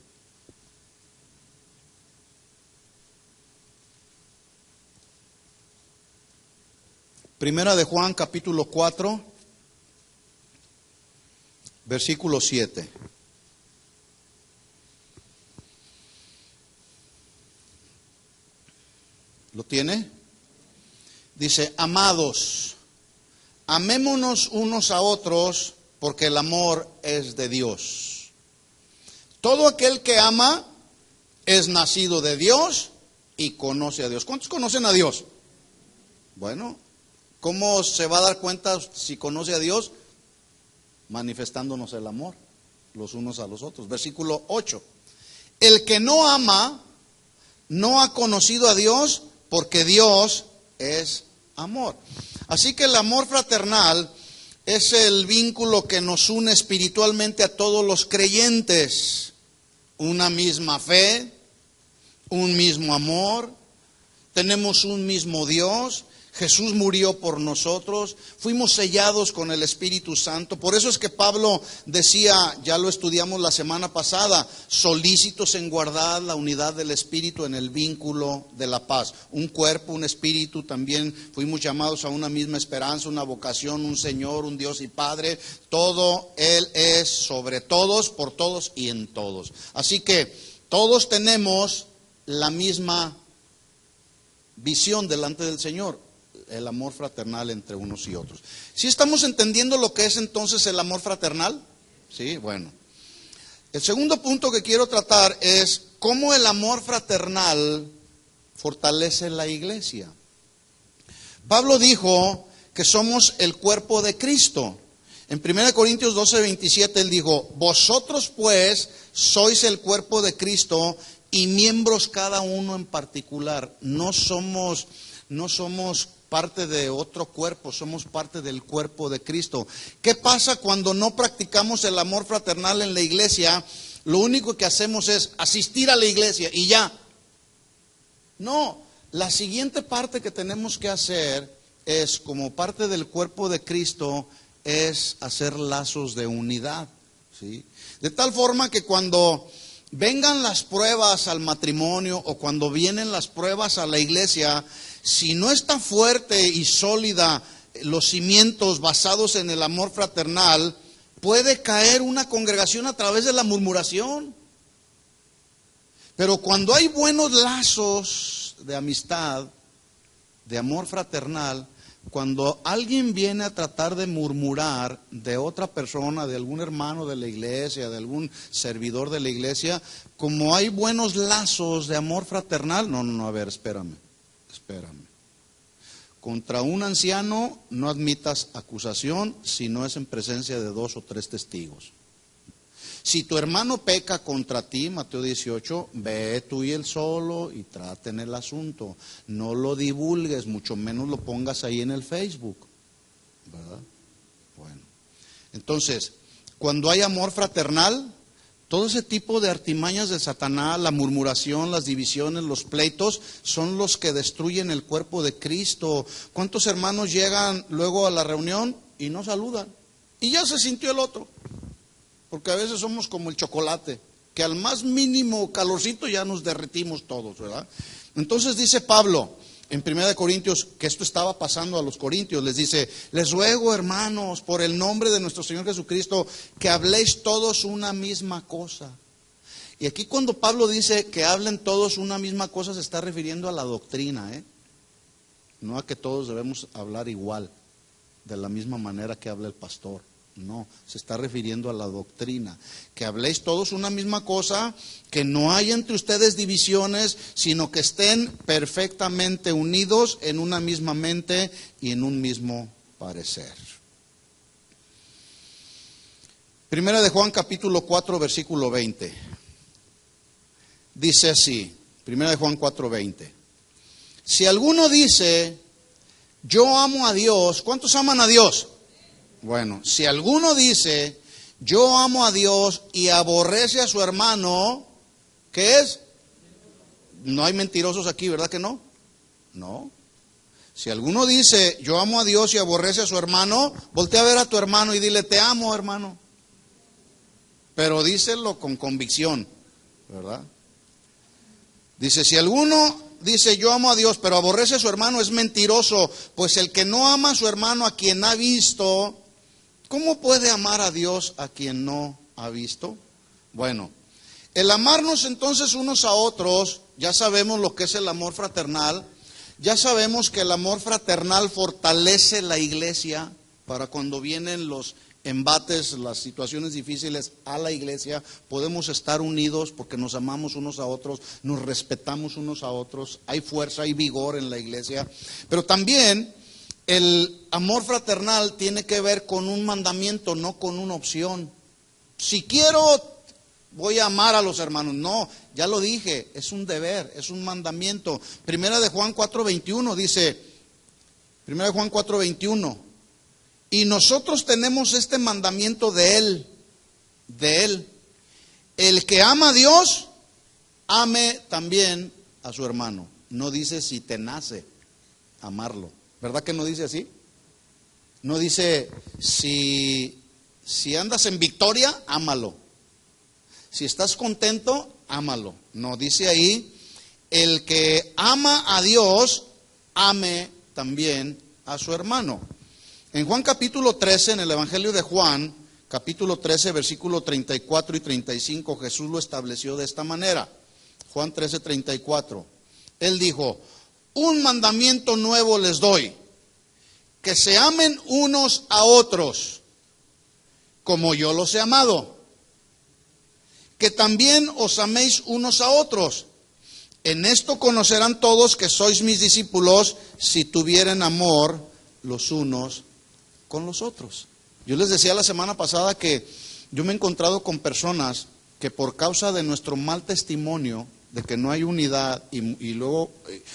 [SPEAKER 2] Primera de Juan capítulo 4. Versículo 7. ¿Lo tiene? Dice, amados, amémonos unos a otros, porque el amor es de Dios. Todo aquel que ama es nacido de Dios y conoce a Dios. ¿Cuántos conocen a Dios? Bueno, ¿cómo se va a dar cuenta si conoce a Dios? Manifestándonos el amor los unos a los otros. Versículo 8. El que no ama no ha conocido a Dios, porque Dios es amor. Así que el amor fraternal es el vínculo que nos une espiritualmente a todos los creyentes. Una misma fe, un mismo amor, tenemos un mismo Dios. Jesús murió por nosotros, fuimos sellados con el Espíritu Santo. Por eso es que Pablo decía, ya lo estudiamos la semana pasada, solícitos en guardar la unidad del Espíritu en el vínculo de la paz. Un cuerpo, un espíritu, también fuimos llamados a una misma esperanza, una vocación, un Señor, un Dios y Padre. Todo Él es sobre todos, por todos y en todos. Así que todos tenemos la misma visión delante del Señor. El amor fraternal entre unos y otros. ¿Sí estamos entendiendo lo que es entonces el amor fraternal? Sí, bueno. El segundo punto que quiero tratar es cómo el amor fraternal fortalece la iglesia. Pablo dijo que somos el cuerpo de Cristo. En 1 Corintios 12:27 él dijo, vosotros pues sois el cuerpo de Cristo y miembros cada uno en particular. No somos parte de otro cuerpo, somos parte del cuerpo de Cristo. ¿Qué pasa cuando no practicamos el amor fraternal en la iglesia? Lo único que hacemos es asistir a la iglesia y ya. No, la siguiente parte que tenemos que hacer es, como parte del cuerpo de Cristo, es hacer lazos de unidad. ¿sí? De tal forma que cuando vengan las pruebas al matrimonio o cuando vienen las pruebas a la iglesia, si no está fuerte y sólida los cimientos basados en el amor fraternal, puede caer una congregación a través de la murmuración. Pero cuando hay buenos lazos de amistad, de amor fraternal, cuando alguien viene a tratar de murmurar de otra persona, de algún hermano de la iglesia, de algún servidor de la iglesia, como hay buenos lazos de amor fraternal, no, a ver, espérame. Contra un anciano no admitas acusación si no es en presencia de 2 o 3 testigos. Si tu hermano peca contra ti, Mateo 18, ve tú y él solo y traten el asunto. No lo divulgues, mucho menos lo pongas ahí en el Facebook, ¿verdad? Bueno, entonces, cuando hay amor fraternal, todo ese tipo de artimañas de Satanás, la murmuración, las divisiones, los pleitos, son los que destruyen el cuerpo de Cristo. ¿Cuántos hermanos llegan luego a la reunión y no saludan? Y ya se sintió el otro. Porque a veces somos como el chocolate, que al más mínimo calorcito ya nos derretimos todos, ¿verdad? Entonces dice Pablo en 1 Corintios, que esto estaba pasando a los corintios, les dice: les ruego, hermanos, por el nombre de nuestro Señor Jesucristo, que habléis todos una misma cosa. Y aquí cuando Pablo dice que hablen todos una misma cosa, se está refiriendo a la doctrina, no a que todos debemos hablar igual, de la misma manera que habla el pastor. No, se está refiriendo a la doctrina. Que habléis todos una misma cosa, que no haya entre ustedes divisiones, sino que estén perfectamente unidos en una misma mente y en un mismo parecer. Primera de Juan capítulo 4 versículo 20. Dice así, Primera de Juan 4:20. Si alguno dice, yo amo a Dios, ¿cuántos aman a Dios? Bueno, si alguno dice, yo amo a Dios y aborrece a su hermano, ¿qué es? No hay mentirosos aquí, ¿verdad que no? No. Si alguno dice, yo amo a Dios y aborrece a su hermano, voltea a ver a tu hermano y dile, te amo, hermano. Pero díselo con convicción, ¿verdad? Dice, si alguno dice, yo amo a Dios, pero aborrece a su hermano, es mentiroso, pues el que no ama a su hermano a quien ha visto, ¿cómo puede amar a Dios a quien no ha visto? Bueno, el amarnos entonces unos a otros, ya sabemos lo que es el amor fraternal, ya sabemos que el amor fraternal fortalece la iglesia para cuando vienen los embates, las situaciones difíciles a la iglesia, podemos estar unidos porque nos amamos unos a otros, nos respetamos unos a otros, hay fuerza, hay vigor en la iglesia, pero también el amor fraternal tiene que ver con un mandamiento, no con una opción. Si quiero, voy a amar a los hermanos. No, ya lo dije, es un deber, es un mandamiento. Primera de Juan 4:21 dice, Primera de Juan 4:21, y nosotros tenemos este mandamiento de Él. El que ama a Dios, ame también a su hermano. No dice si te nace amarlo. ¿Verdad que no dice así? No dice, si andas en victoria, ámalo. Si estás contento, ámalo. No, dice ahí, el que ama a Dios, ame también a su hermano. En Juan capítulo 13, en el Evangelio de Juan, capítulo 13, versículo 34 y 35, Jesús lo estableció de esta manera. Juan 13, 34. Él dijo, un mandamiento nuevo les doy, que se amen unos a otros, como yo los he amado, que también os améis unos a otros. En esto conocerán todos que sois mis discípulos, si tuvieren amor los unos con los otros. Yo les decía la semana pasada que yo me he encontrado con personas que por causa de nuestro mal testimonio, de que no hay unidad, y luego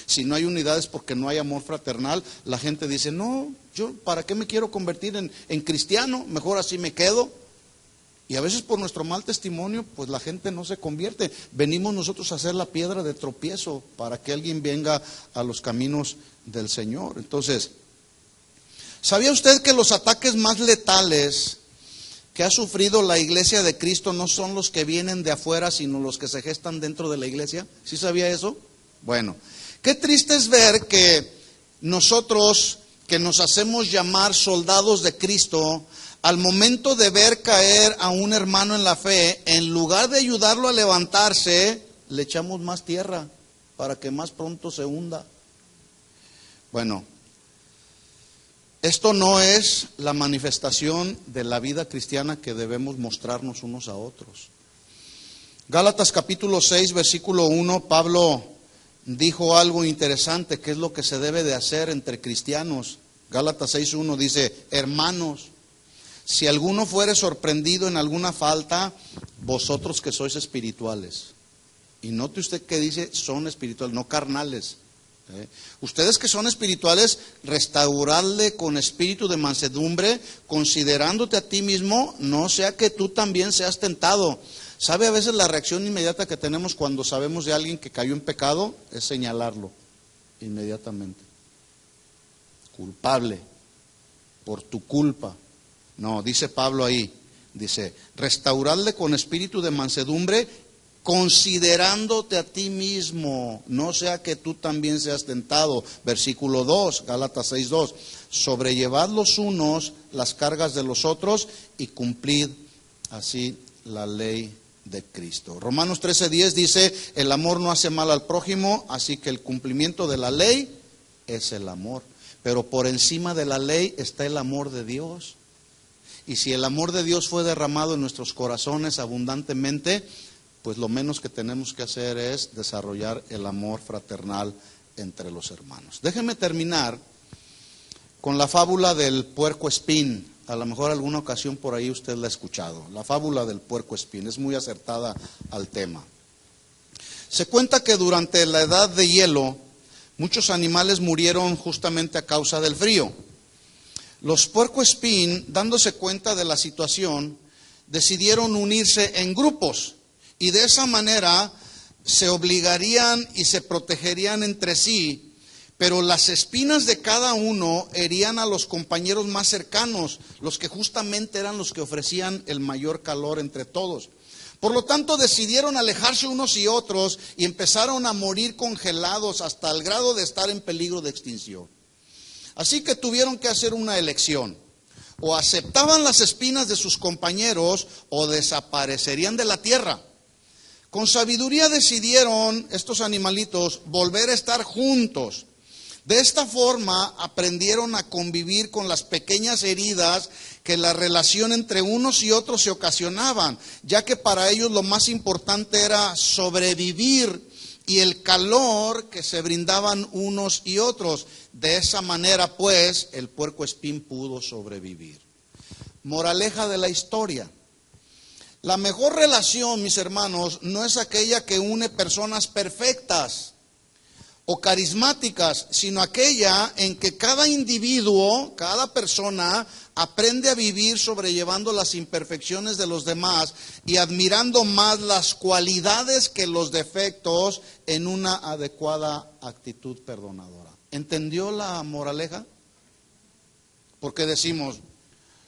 [SPEAKER 2] si no hay unidad es porque no hay amor fraternal, la gente dice, no, yo para qué me quiero convertir en cristiano, mejor así me quedo. Y a veces por nuestro mal testimonio, pues la gente no se convierte. Venimos nosotros a ser la piedra de tropiezo para que alguien venga a los caminos del Señor. Entonces, ¿sabía usted que los ataques más letales que ha sufrido la iglesia de Cristo no son los que vienen de afuera, sino los que se gestan dentro de la iglesia? ¿Sí sabía eso? Bueno, qué triste es ver que nosotros, que nos hacemos llamar soldados de Cristo, al momento de ver caer a un hermano en la fe, en lugar de ayudarlo a levantarse, le echamos más tierra para que más pronto se hunda. Bueno, esto no es la manifestación de la vida cristiana que debemos mostrarnos unos a otros. Gálatas capítulo 6, versículo 1, Pablo dijo algo interesante, que es lo que se debe de hacer entre cristianos. Gálatas 6:1 dice: hermanos, si alguno fuere sorprendido en alguna falta, vosotros que sois espirituales. Y note usted que dice son espirituales, no carnales. Ustedes que son espirituales, restauradle con espíritu de mansedumbre, considerándote a ti mismo, no sea que tú también seas tentado. ¿Sabe a veces la reacción inmediata que tenemos cuando sabemos de alguien que cayó en pecado? Es señalarlo inmediatamente. Culpable, por tu culpa. No, dice Pablo ahí, dice, restauradle con espíritu de mansedumbre, considerándote a ti mismo, no sea que tú también seas tentado. Versículo 2, Gálatas 6:2, sobrellevad los unos las cargas de los otros y cumplid así la ley de Cristo. Romanos 13:10 dice, el amor no hace mal al prójimo, así que el cumplimiento de la ley es el amor. Pero por encima de la ley está el amor de Dios. Y si el amor de Dios fue derramado en nuestros corazones abundantemente, pues lo menos que tenemos que hacer es desarrollar el amor fraternal entre los hermanos. Déjenme terminar con la fábula del puerco espín. A lo mejor alguna ocasión por ahí usted la ha escuchado. La fábula del puerco espín es muy acertada al tema. Se cuenta que durante la edad de hielo, muchos animales murieron justamente a causa del frío. Los puercoespín, dándose cuenta de la situación, decidieron unirse en grupos y de esa manera se obligarían y se protegerían entre sí, pero las espinas de cada uno herían a los compañeros más cercanos, los que justamente eran los que ofrecían el mayor calor entre todos. Por lo tanto, decidieron alejarse unos y otros y empezaron a morir congelados hasta el grado de estar en peligro de extinción. Así que tuvieron que hacer una elección. O aceptaban las espinas de sus compañeros o desaparecerían de la tierra. Con sabiduría decidieron estos animalitos volver a estar juntos. De esta forma aprendieron a convivir con las pequeñas heridas que la relación entre unos y otros se ocasionaban, ya que para ellos lo más importante era sobrevivir y el calor que se brindaban unos y otros. De esa manera, pues, el puercoespín pudo sobrevivir. Moraleja de la historia. La mejor relación, mis hermanos, no es aquella que une personas perfectas o carismáticas, sino aquella en que cada individuo, cada persona, aprende a vivir sobrellevando las imperfecciones de los demás y admirando más las cualidades que los defectos en una adecuada actitud perdonadora. ¿Entendió la moraleja? Porque decimos,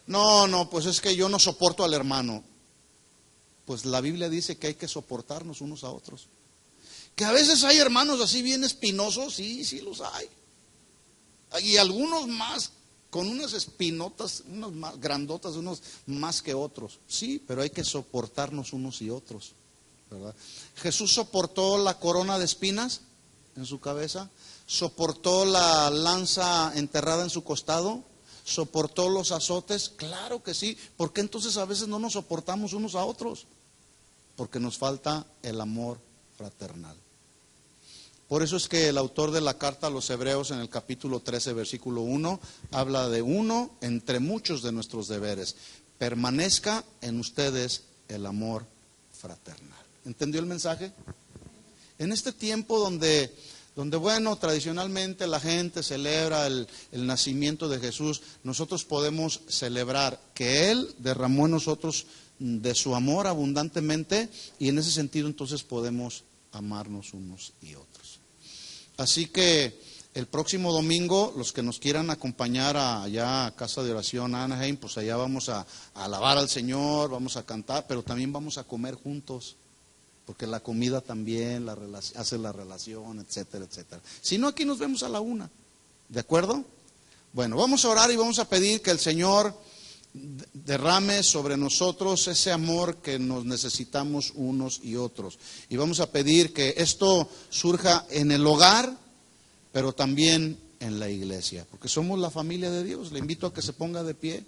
[SPEAKER 2] no, pues es que yo no soporto al hermano. Pues la Biblia dice que hay que soportarnos unos a otros. Que a veces hay hermanos así bien espinosos, sí los hay. Y algunos más, con unas espinotas, unas más grandotas, unos más que otros. Sí, pero hay que soportarnos unos y otros, ¿verdad? Jesús soportó la corona de espinas en su cabeza, soportó la lanza enterrada en su costado, soportó los azotes, claro que sí. ¿Por qué entonces a veces no nos soportamos unos a otros? Porque nos falta el amor fraternal. Por eso es que el autor de la carta a los Hebreos en el capítulo 13, versículo 1, habla de uno entre muchos de nuestros deberes. Permanezca en ustedes el amor fraternal. ¿Entendió el mensaje? En este tiempo donde bueno, tradicionalmente la gente celebra el nacimiento de Jesús, nosotros podemos celebrar que Él derramó en nosotros de su amor abundantemente y en ese sentido entonces podemos amarnos unos y otros. Así que El próximo domingo, los que nos quieran acompañar allá a Casa de Oración Anaheim, pues allá vamos a alabar al Señor, vamos a cantar, pero también vamos a comer juntos, porque la comida también hace la relación, etcétera, etcétera. Si no, aquí nos vemos a la 1, ¿de acuerdo? Bueno, vamos a orar y vamos a pedir que el Señor derrame sobre nosotros ese amor que nos necesitamos unos y otros. Y vamos a pedir que esto surja en el hogar, pero también en la iglesia, porque somos la familia de Dios. Le invito a que se ponga de pie.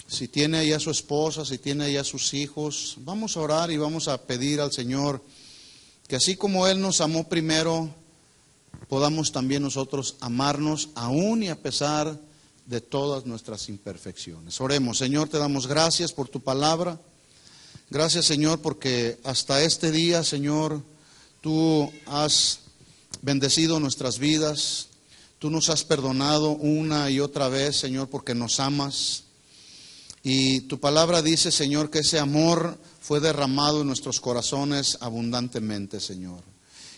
[SPEAKER 2] Si tiene ahí a su esposa, si tiene ahí a sus hijos, vamos a orar y vamos a pedir al Señor que así como Él nos amó primero, podamos también nosotros amarnos aún y a pesar de todas nuestras imperfecciones. Oremos. Señor, te damos gracias por tu palabra. Gracias, Señor, porque hasta este día, Señor, tú has bendecido nuestras vidas. Tú nos has perdonado una y otra vez, Señor, porque nos amas. Y tu palabra dice, Señor, que ese amor fue derramado en nuestros corazones abundantemente, Señor.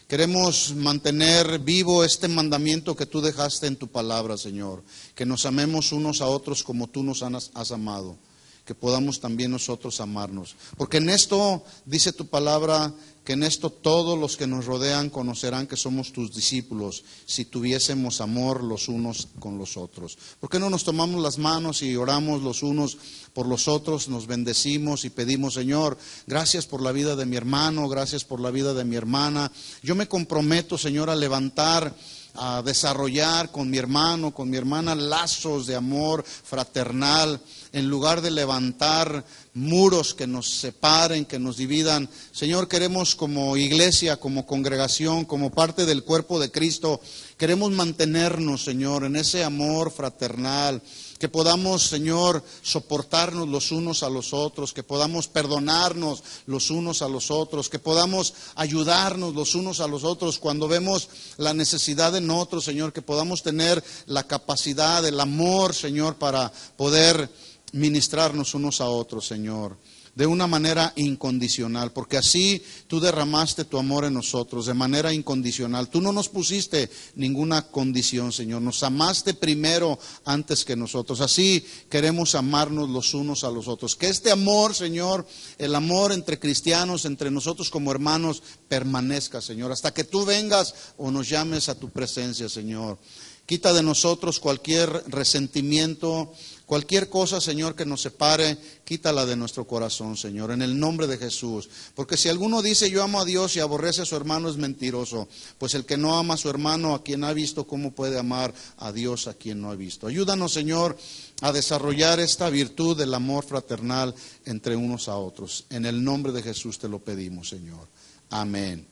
[SPEAKER 2] Queremos mantener vivo este mandamiento que tú dejaste en tu palabra, Señor. Que nos amemos unos a otros como tú nos has amado. Que podamos también nosotros amarnos. Porque en esto, dice tu palabra, que en esto todos los que nos rodean conocerán que somos tus discípulos, si tuviésemos amor los unos con los otros. ¿Por qué no nos tomamos las manos y oramos los unos por los otros, nos bendecimos y pedimos, Señor, gracias por la vida de mi hermano, gracias por la vida de mi hermana? Yo me comprometo, Señor, a levantar, a desarrollar con mi hermano, con mi hermana, lazos de amor fraternal, en lugar de levantar muros que nos separen, que nos dividan. Señor, queremos como iglesia, como congregación, como parte del cuerpo de Cristo, queremos mantenernos, Señor, en ese amor fraternal. Que podamos, Señor, soportarnos los unos a los otros, que podamos perdonarnos los unos a los otros, que podamos ayudarnos los unos a los otros cuando vemos la necesidad en otros, Señor, que podamos tener la capacidad, el amor, Señor, para poder ministrarnos unos a otros, Señor, de una manera incondicional, porque así tú derramaste tu amor en nosotros, de manera incondicional. Tú no nos pusiste ninguna condición, Señor, nos amaste primero antes que nosotros. Así queremos amarnos los unos a los otros. Que este amor, Señor, el amor entre cristianos, entre nosotros como hermanos, permanezca, Señor, hasta que tú vengas o nos llames a tu presencia, Señor. Quita de nosotros cualquier resentimiento, cualquier cosa, Señor, que nos separe, quítala de nuestro corazón, Señor, en el nombre de Jesús. Porque si alguno dice yo amo a Dios y aborrece a su hermano, es mentiroso. Pues el que no ama a su hermano, a quien ha visto, ¿cómo puede amar a Dios a quien no ha visto? Ayúdanos, Señor, a desarrollar esta virtud del amor fraternal entre unos a otros. En el nombre de Jesús te lo pedimos, Señor. Amén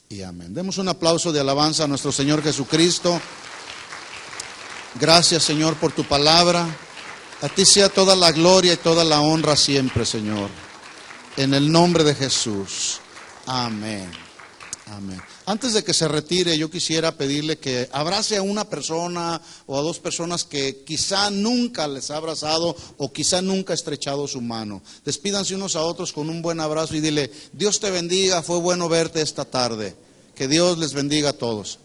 [SPEAKER 2] y amén. Demos un aplauso de alabanza a nuestro Señor Jesucristo. Gracias, Señor, por tu palabra. A ti sea toda la gloria y toda la honra siempre, Señor. En el nombre de Jesús. Amén. Amén. Antes de que se retire, yo quisiera pedirle que abrace a una persona o a dos personas que quizá nunca les ha abrazado o quizá nunca ha estrechado su mano. Despídanse unos a otros con un buen abrazo y dile, Dios te bendiga, fue bueno verte esta tarde. Que Dios les bendiga a todos.